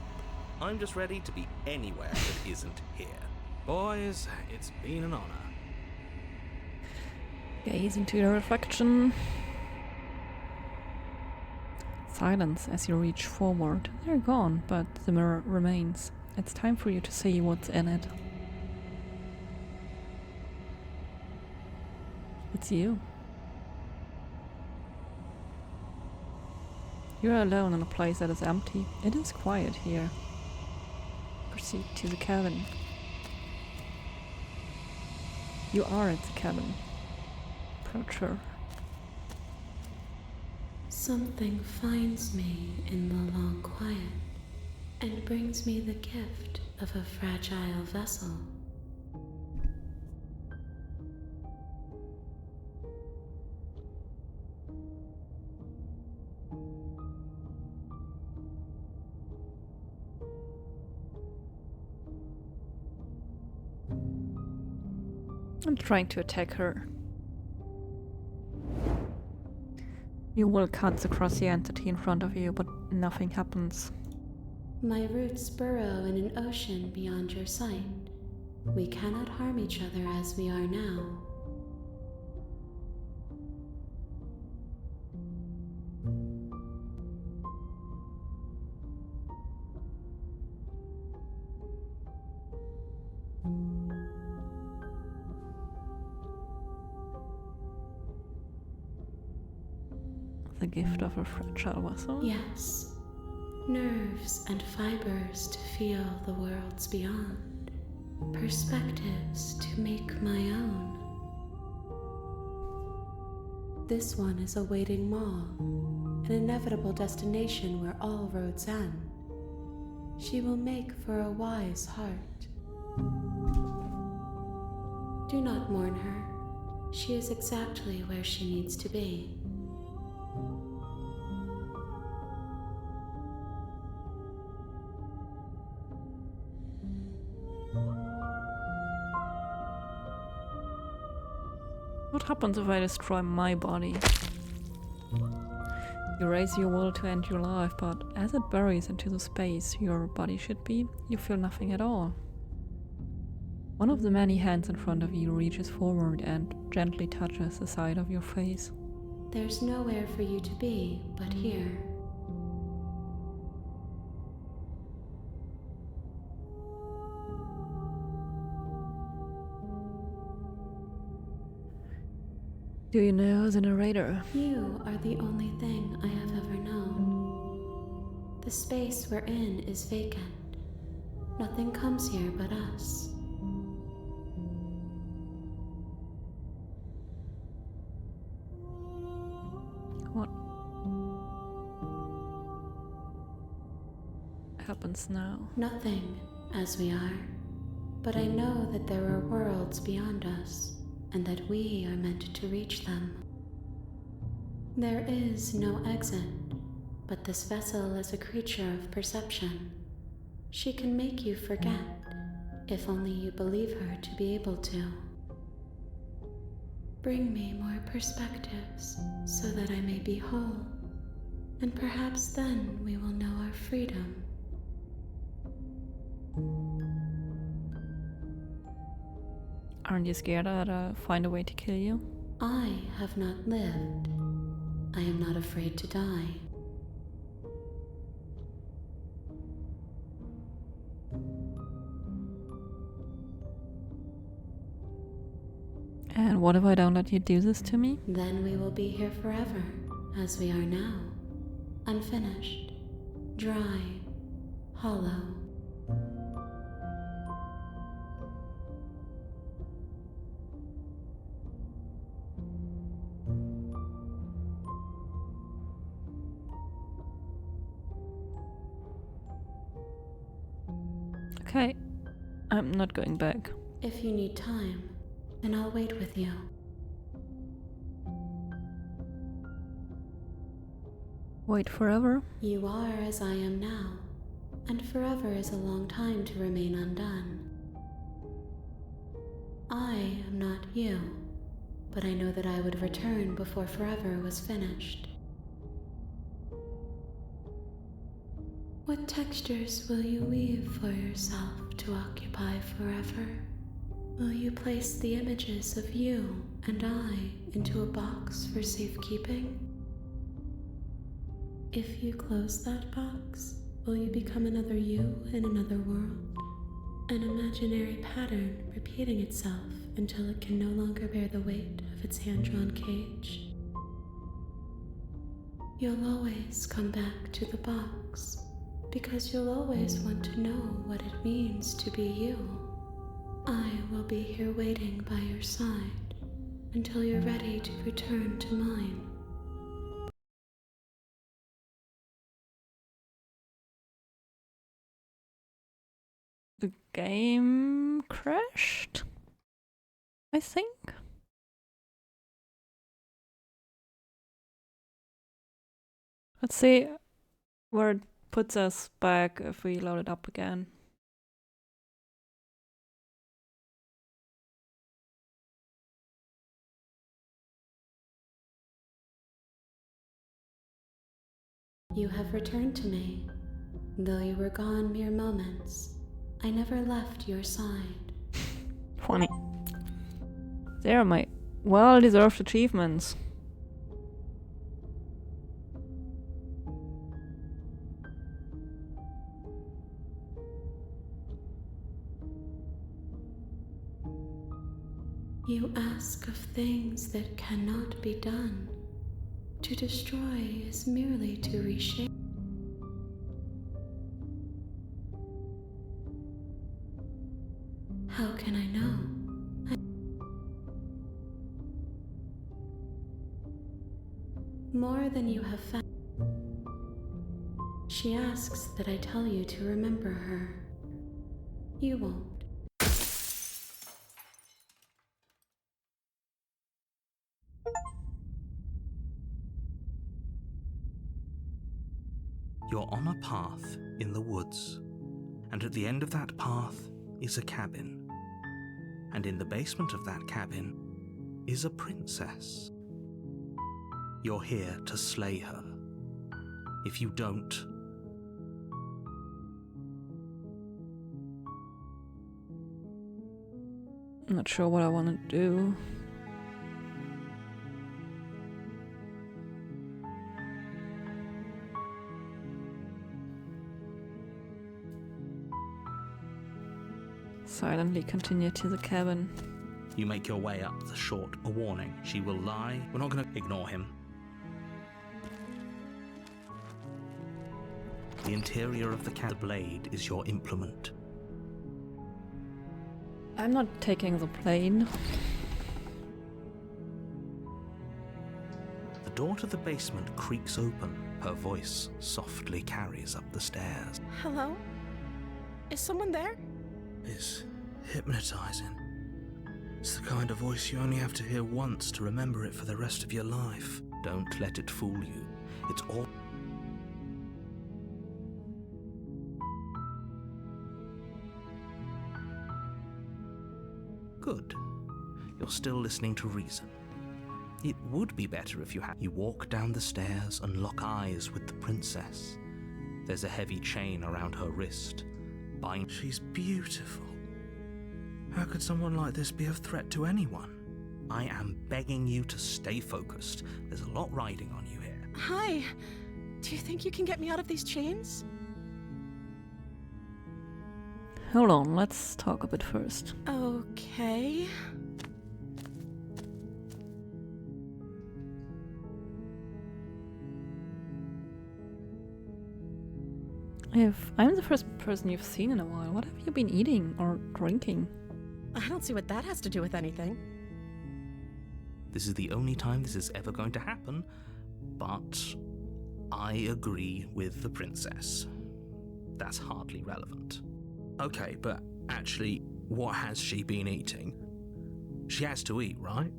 I'm just ready to be anywhere that isn't here. Boys, it's been an honor. Gaze into your reflection. Silence as you reach forward. They're gone, but the mirror remains. It's time for you to see what's in it. It's you. You're alone in a place that is empty. It is quiet here. Proceed to the cabin. You are at the cabin. Approach her. Something finds me in the long quiet and brings me the gift of a fragile vessel. I'm trying to attack her. You will cut across the entity in front of you, but nothing happens. My roots burrow in an ocean beyond your sight. We cannot harm each other as we are now. The gift of a fragile vessel? Yes, nerves and fibers to feel the worlds beyond, perspectives to make my own. This one is a waiting Maw, an inevitable destination where all roads end. She will make for a wise heart. Do not mourn her. She is exactly where she needs to be. What happens if I destroy my body? You raise your will to end your life, but as it buries into the space your body should be, you feel nothing at all. One of the many hands in front of you reaches forward and gently touches the side of your face. There's nowhere for you to be but here. Do you know the narrator? You are the only thing I have ever known. The space we're in is vacant. Nothing comes here but us. What happens now? Nothing, as we are. But I know that there are worlds beyond us, and that we are meant to reach them. There is no exit, but this vessel is a creature of perception. She can make you forget, if only you believe her to be able to. Bring me more perspectives, so that I may be whole, and perhaps then we will know our freedom. Aren't you scared that I'll find a way to kill you? I have not lived. I am not afraid to die. And what if I don't let you do this to me? Then we will be here forever, as we are now. Unfinished, dry, hollow. Okay, I'm not going back. If you need time, then I'll wait with you. Wait forever? You are as I am now, and forever is a long time to remain undone. I am not you, but I know that I would return before forever was finished. What textures will you weave for yourself to occupy forever? Will you place the images of you and I into a box for safekeeping? If you close that box, will you become another you in another world? An imaginary pattern repeating itself until it can no longer bear the weight of its hand-drawn cage? You'll always come back to the box, because you'll always want to know what it means to be you. I will be here waiting by your side until you're ready to return to mine. The game crashed, I think. Let's see where it puts us back if we load it up again. You have returned to me. Though you were gone mere moments, I never left your side. Funny. There are my well-deserved achievements. You ask of things that cannot be done. To destroy is merely to reshape. How can I know? More than you have found. She asks that I tell you to remember her. You won't. You're on a path in the woods, and at the end of that path is a cabin. And in the basement of that cabin is a princess. You're here to slay her. If you don't, I'm not sure what I want to do. Silently continue to the cabin. you make your way up the short. A warning, she will lie. We're not going to ignore him. The interior of the blade is your implement. I'm not taking the plane. The door to the basement creaks open. Her voice softly carries up the stairs. Hello? Is someone there? It's hypnotizing. It's the kind of voice you only have to hear once to remember it for the rest of your life. Don't let it fool you. It's all... Good. You're still listening to reason. It would be better if you had... You walk down the stairs and lock eyes with the princess. There's a heavy chain around her wrist. She's beautiful. How could someone like this be a threat to anyone? I am begging you to stay focused. There's a lot riding on you here. Hi. Do you think you can get me out of these chains? Hold on, let's talk a bit first. Okay. If I'm the first person you've seen in a while, what have you been eating or drinking? I don't see what that has to do with anything. This is the only time this is ever going to happen, but I agree with the princess. That's hardly relevant. Okay, but actually, what has she been eating? She has to eat, right?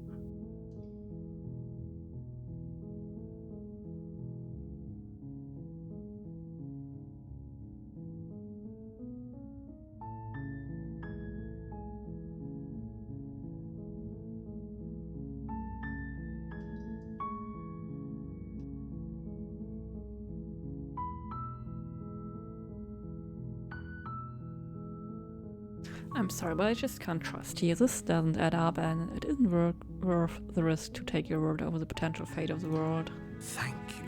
I'm sorry, but I just can't trust you. This doesn't add up, and it isn't worth the risk to take your word over the potential fate of the world. Thank you.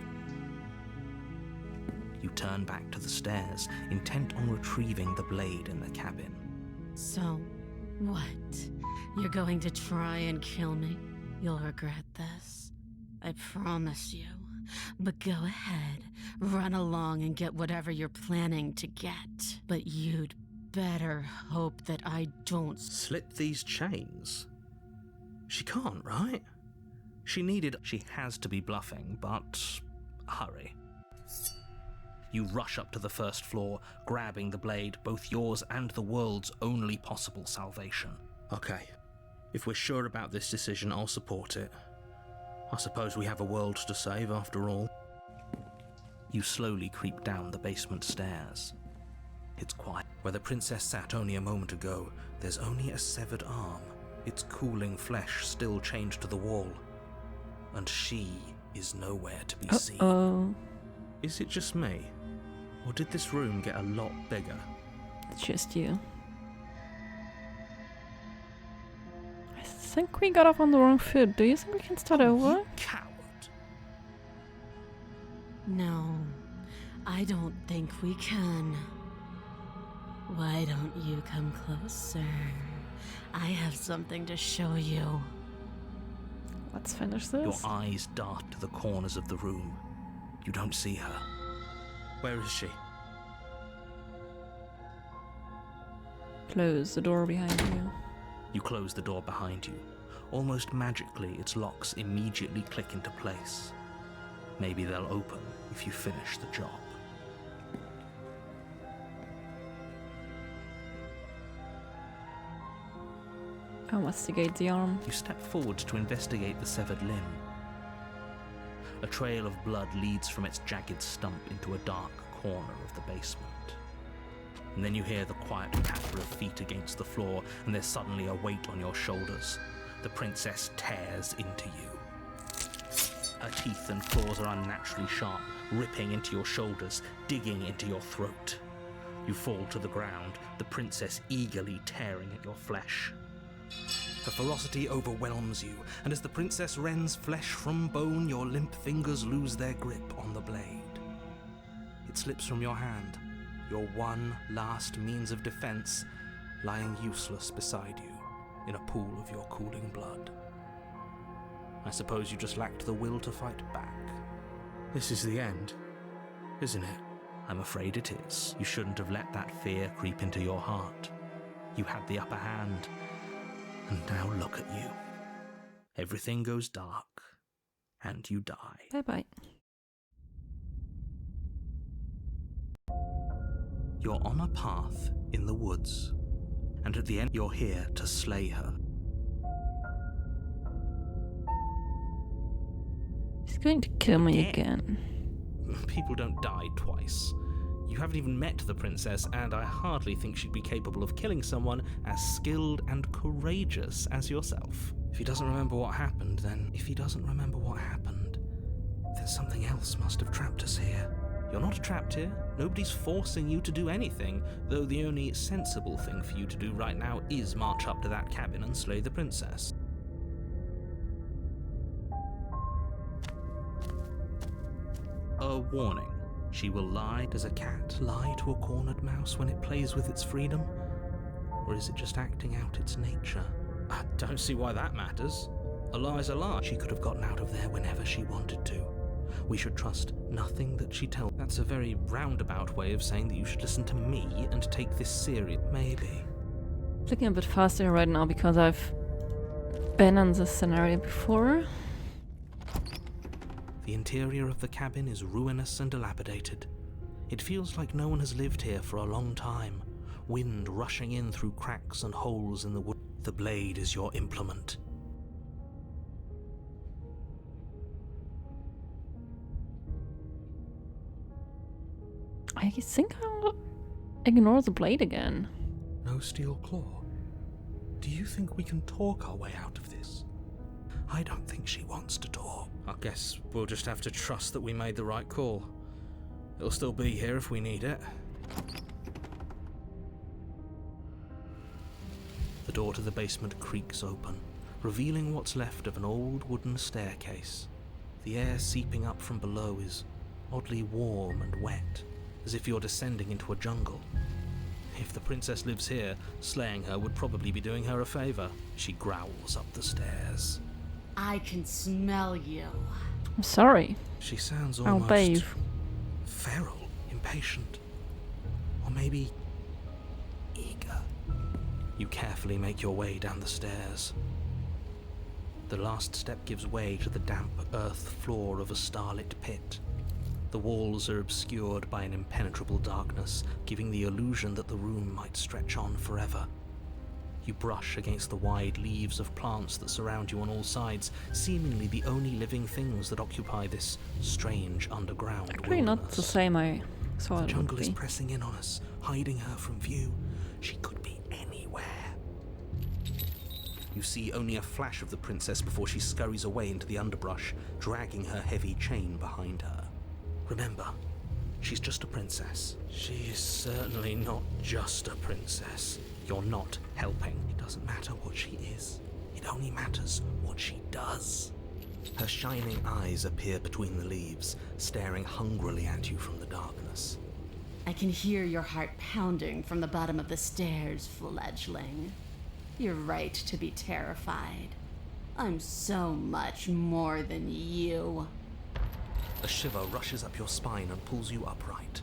You turn back to the stairs, intent on retrieving the blade in the cabin. So, what? You're going to try and kill me? You'll regret this. I promise you. But go ahead, run along and get whatever you're planning to get. But you'd better hope that I don't Slip these chains? She can't, right? She has to be bluffing, but hurry. You rush up to the first floor, grabbing the blade, both yours and the world's only possible salvation. Okay, if we're sure about this decision, I'll support it. I suppose we have a world to save after all. You slowly creep down the basement stairs. It's quiet. Where the princess sat only a moment ago, there's only a severed arm, its cooling flesh still chained to the wall. And she is nowhere to be seen. Uh-oh. Is it just me? Or did this room get a lot bigger? It's just you. I think we got off on the wrong foot. Do you think we can start over? You coward! No, I don't think we can. Why don't you come closer? I have something to show you. Let's finish Your this. eyes dart to the corners of the room. You don't see her. Where is she? Close the door behind you. You close the door behind you. Almost magically, its locks immediately click into place. Maybe they'll open if you finish the job. Investigate the arm. You step forward to investigate the severed limb. A trail of blood leads from its jagged stump into a dark corner of the basement. And then you hear the quiet patter of feet against the floor, and there's suddenly a weight on your shoulders. The princess tears into you. Her teeth and claws are unnaturally sharp, ripping into your shoulders, digging into your throat. You fall to the ground, the princess eagerly tearing at your flesh. Her ferocity overwhelms you, and as the princess rends flesh from bone, your limp fingers lose their grip on the blade. It slips from your hand, your one last means of defense, lying useless beside you in a pool of your cooling blood. I suppose you just lacked the will to fight back. This is the end, isn't it? I'm afraid it is. You shouldn't have let that fear creep into your heart. You had the upper hand. And now look at you. Everything goes dark, and you die. Bye-bye. You're on a path in the woods, and at the end you're here to slay her. He's going to kill me again. People don't die twice. You haven't even met the princess, and I hardly think she'd be capable of killing someone as skilled and courageous as yourself. If he doesn't remember what happened, then something else must have trapped us here. You're not trapped here. Nobody's forcing you to do anything, though the only sensible thing for you to do right now is march up to that cabin and slay the princess. A warning. She will lie. Does a cat lie to a cornered mouse when it plays with its freedom? Or is it just acting out its nature? I don't see why that matters. A lie's a lie. She could have gotten out of there whenever she wanted to. We should trust nothing that she tells. That's a very roundabout way of saying that you should listen to me and take this serious. Maybe. Clicking a bit faster right now because I've been in this scenario before. The interior of the cabin is ruinous and dilapidated. It feels like no one has lived here for a long time. Wind rushing in through cracks and holes in the wood. The blade is your implement. I think I'll ignore the blade again. No steel claw. Do you think we can talk our way out of this? I don't think she wants to talk. I guess we'll just have to trust that we made the right call. It'll still be here if we need it. The door to the basement creaks open, revealing what's left of an old wooden staircase. The air seeping up from below is oddly warm and wet, as if you're descending into a jungle. If the princess lives here, slaying her would probably be doing her a favor. She growls up the stairs. I can smell you. I'm sorry. She sounds I'll almost bathe. feral, impatient, or maybe eager. You carefully make your way down the stairs. The last step gives way to the damp earth floor of a starlit pit. The walls are obscured by an impenetrable darkness, giving the illusion that the room might stretch on forever. You brush against the wide leaves of plants that surround you on all sides, seemingly the only living things that occupy this strange underground Actually, not wilderness. the same I saw The it would jungle is be. pressing in on us, hiding her from view. She could be anywhere. You see only a flash of the princess before she scurries away into the underbrush, dragging her heavy chain behind her. Remember, she's just a princess. She is certainly not just a princess. You're not helping. It doesn't matter what she is. It only matters what she does. Her shining eyes appear between the leaves, staring hungrily at you from the darkness. I can hear your heart pounding from the bottom of the stairs, fledgling. You're right to be terrified. I'm so much more than you. A shiver rushes up your spine and pulls you upright.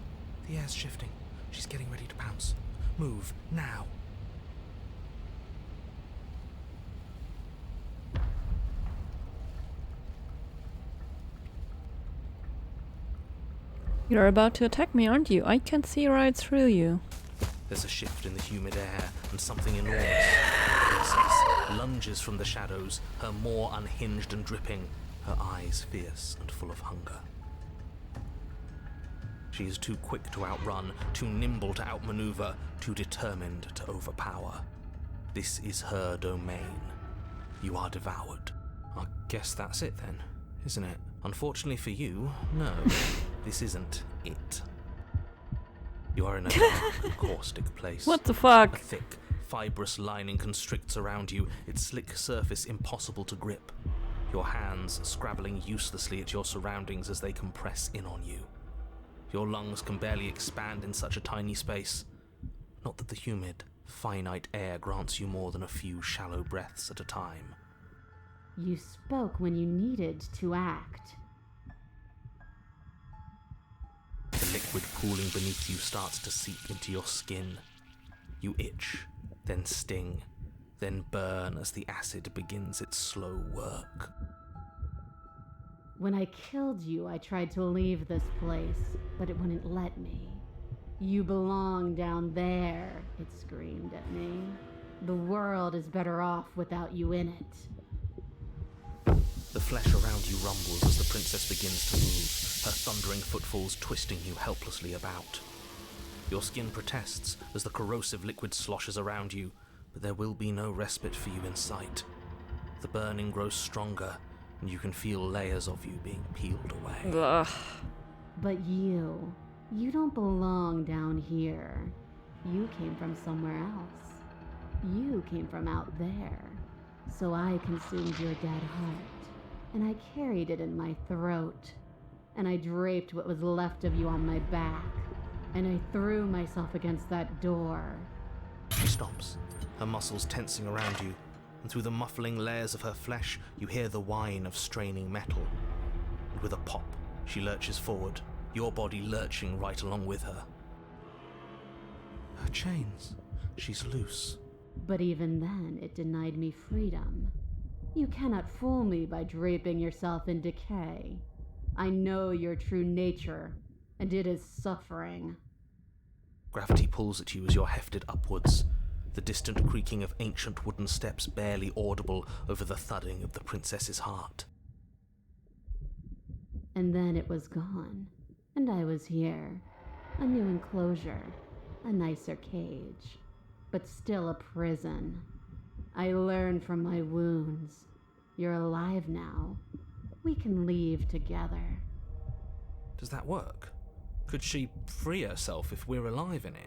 The air's shifting. She's getting ready to pounce. Move, now. You're about to attack me, aren't you? I can see right through you. There's a shift in the humid air, and something enormous, the princess, lunges from the shadows, her maw unhinged and dripping, her eyes fierce and full of hunger. She is too quick to outrun, too nimble to outmaneuver, too determined to overpower. This is her domain. You are devoured. I guess that's it then, isn't it? Unfortunately for you, no, this isn't it. You are in a dark and caustic place. What the A fuck? thick, fibrous lining constricts around you, its slick surface impossible to grip. Your hands scrabbling uselessly at your surroundings as they compress in on you. Your lungs can barely expand in such a tiny space. Not that the humid, finite air grants you more than a few shallow breaths at a time. You spoke when you needed to act. The liquid pooling beneath you starts to seep into your skin. You itch, then sting, then burn as the acid begins its slow work. When I killed you, I tried to leave this place, but it wouldn't let me. You belong down there, it screamed at me. The world is better off without you in it. The flesh around you rumbles as the princess begins to move, her thundering footfalls twisting you helplessly about. Your skin protests as the corrosive liquid sloshes around you, but there will be no respite for you in sight. The burning grows stronger, and you can feel layers of you being peeled away. Ugh. But you don't belong down here. You came from somewhere else. You came from out there. So I consumed your dead heart, and I carried it in my throat, and I draped what was left of you on my back, and I threw myself against that door. She stops, her muscles tensing around you, and through the muffling layers of her flesh, you hear the whine of straining metal. And with a pop, she lurches forward, your body lurching right along with her. Her chains. She's loose. But even then, it denied me freedom. You cannot fool me by draping yourself in decay. I know your true nature, and it is suffering. Gravity pulls at you as you're hefted upwards, the distant creaking of ancient wooden steps barely audible over the thudding of the princess's heart. And then it was gone, and I was here. A new enclosure, a nicer cage, but still a prison. I learned from my wounds. You're alive now. We can leave together. Does that work? Could she free herself if we're alive in here?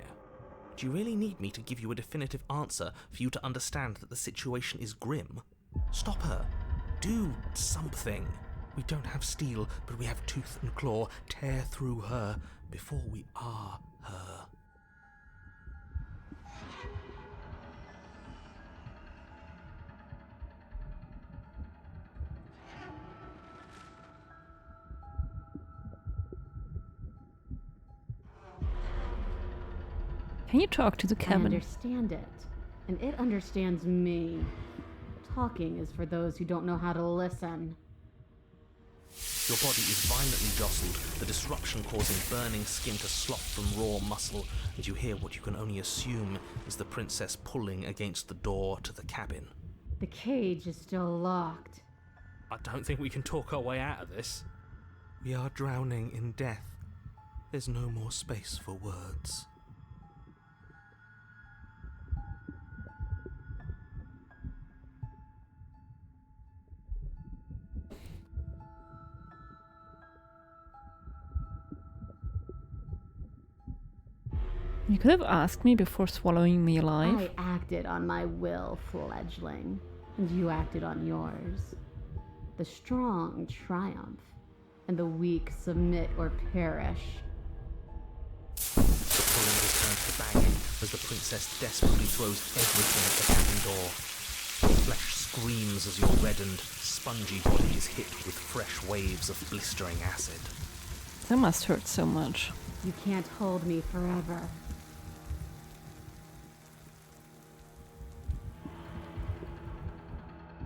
Do you really need me to give you a definitive answer for you to understand that the situation is grim? Stop her. Do something. We don't have steel, but we have tooth and claw. Tear through her before we are her. Can you talk to the I cabin? understand it, and it understands me. Talking is for those who don't know how to listen. Your body is violently jostled, the disruption causing burning skin to slop from raw muscle, and you hear what you can only assume is the princess pulling against the door to the cabin. The cage is still locked. I don't think we can talk our way out of this. We are drowning in death. There's no more space for words. You could have asked me before swallowing me alive. I acted on my will, fledgling, and you acted on yours. The strong triumph, and the weak submit or perish. The pulling has turned to banging as the princess desperately throws everything at the cabin door. Flesh screams as your reddened, spongy body is hit with fresh waves of blistering acid. That must hurt so much. You can't hold me forever.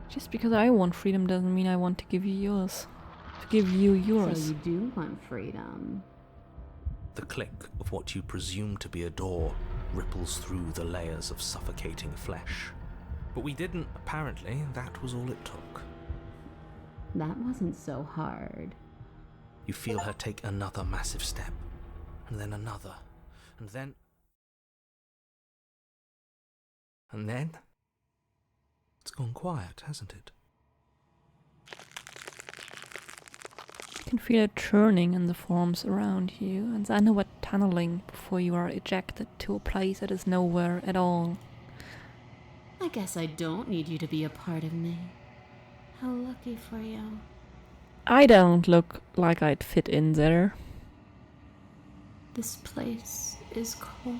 Just because I want freedom doesn't mean I want to give you yours. To give you yours. So you do want freedom. The click of what you presume to be a door ripples through the layers of suffocating flesh. But we didn't, apparently. That was all it took. That wasn't so hard. You feel her take another massive step, and then another, and then... And then... It's gone quiet, hasn't it? You can feel it churning in the forms around you, and then a tunneling before you are ejected to a place that is nowhere at all. I guess I don't need you to be a part of me. How lucky for you. I don't look like I'd fit in there. This place is cold.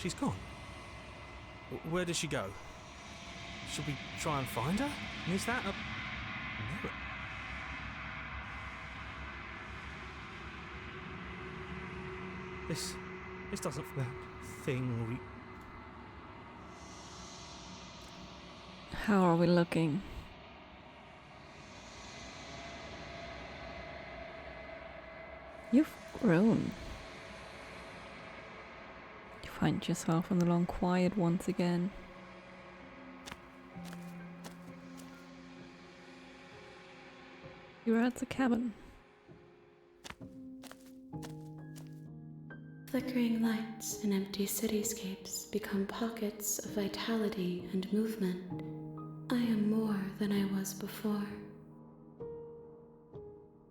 She's gone. Where did she go? Should we try and find her? Is that a mirror? This doesn't... That thing... How are we looking? You've grown. You find yourself in the long quiet once again. You're at the cabin. Flickering lights and empty cityscapes become pockets of vitality and movement. I am more than I was before.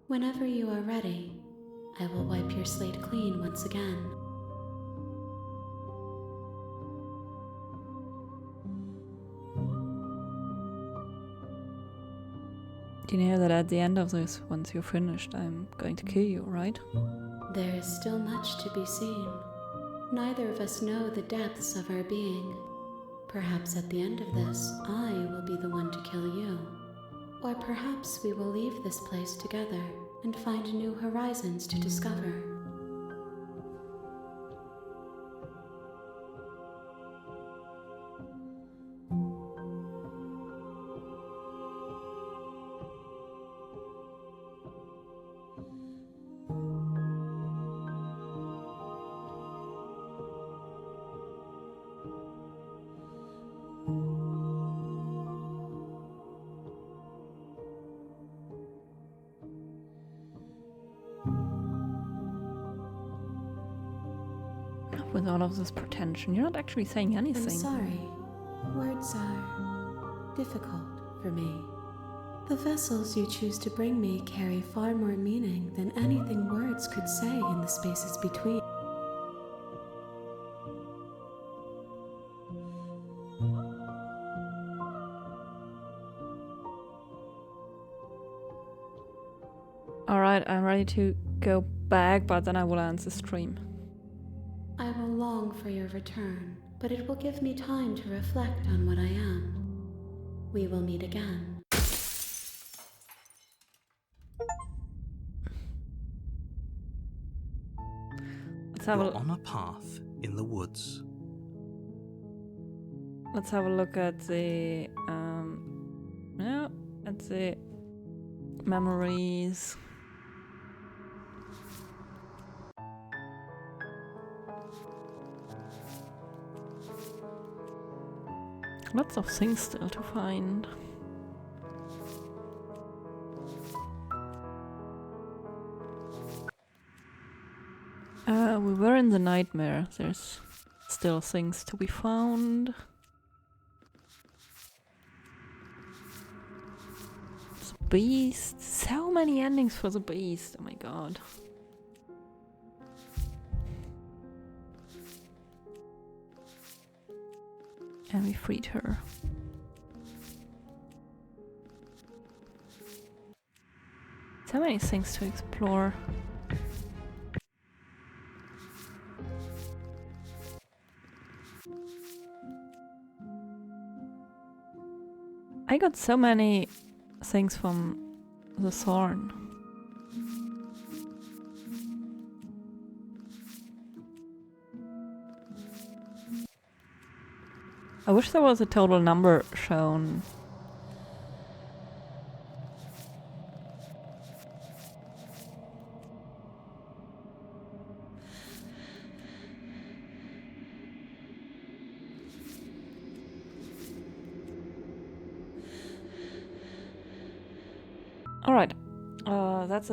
Whenever you are ready, I will wipe your slate clean once again. You know that at the end of this, once you're finished, I'm going to kill you, right? There is still much to be seen. Neither of us know the depths of our being. Perhaps at the end of this, I will be the one to kill you. Or perhaps we will leave this place together and find new horizons to discover. with all of this pretension? You're not actually saying anything. I'm sorry. Words are difficult for me. The vessels you choose to bring me carry far more meaning than anything words could say in the spaces between. Alright, I'm ready to go back, but then I will end the stream. I will long for your return, but it will give me time to reflect on what I am. We will meet again. Let's have You're a on a path in the woods. let's have a look at the at the memories. Lots of things still to find. We were in the nightmare. There's still things to be found. The beast. So many endings for the beast. Oh my god. And we freed her. So many things to explore. I got so many things from the Thorn. I wish there was a total number shown. Alright, that's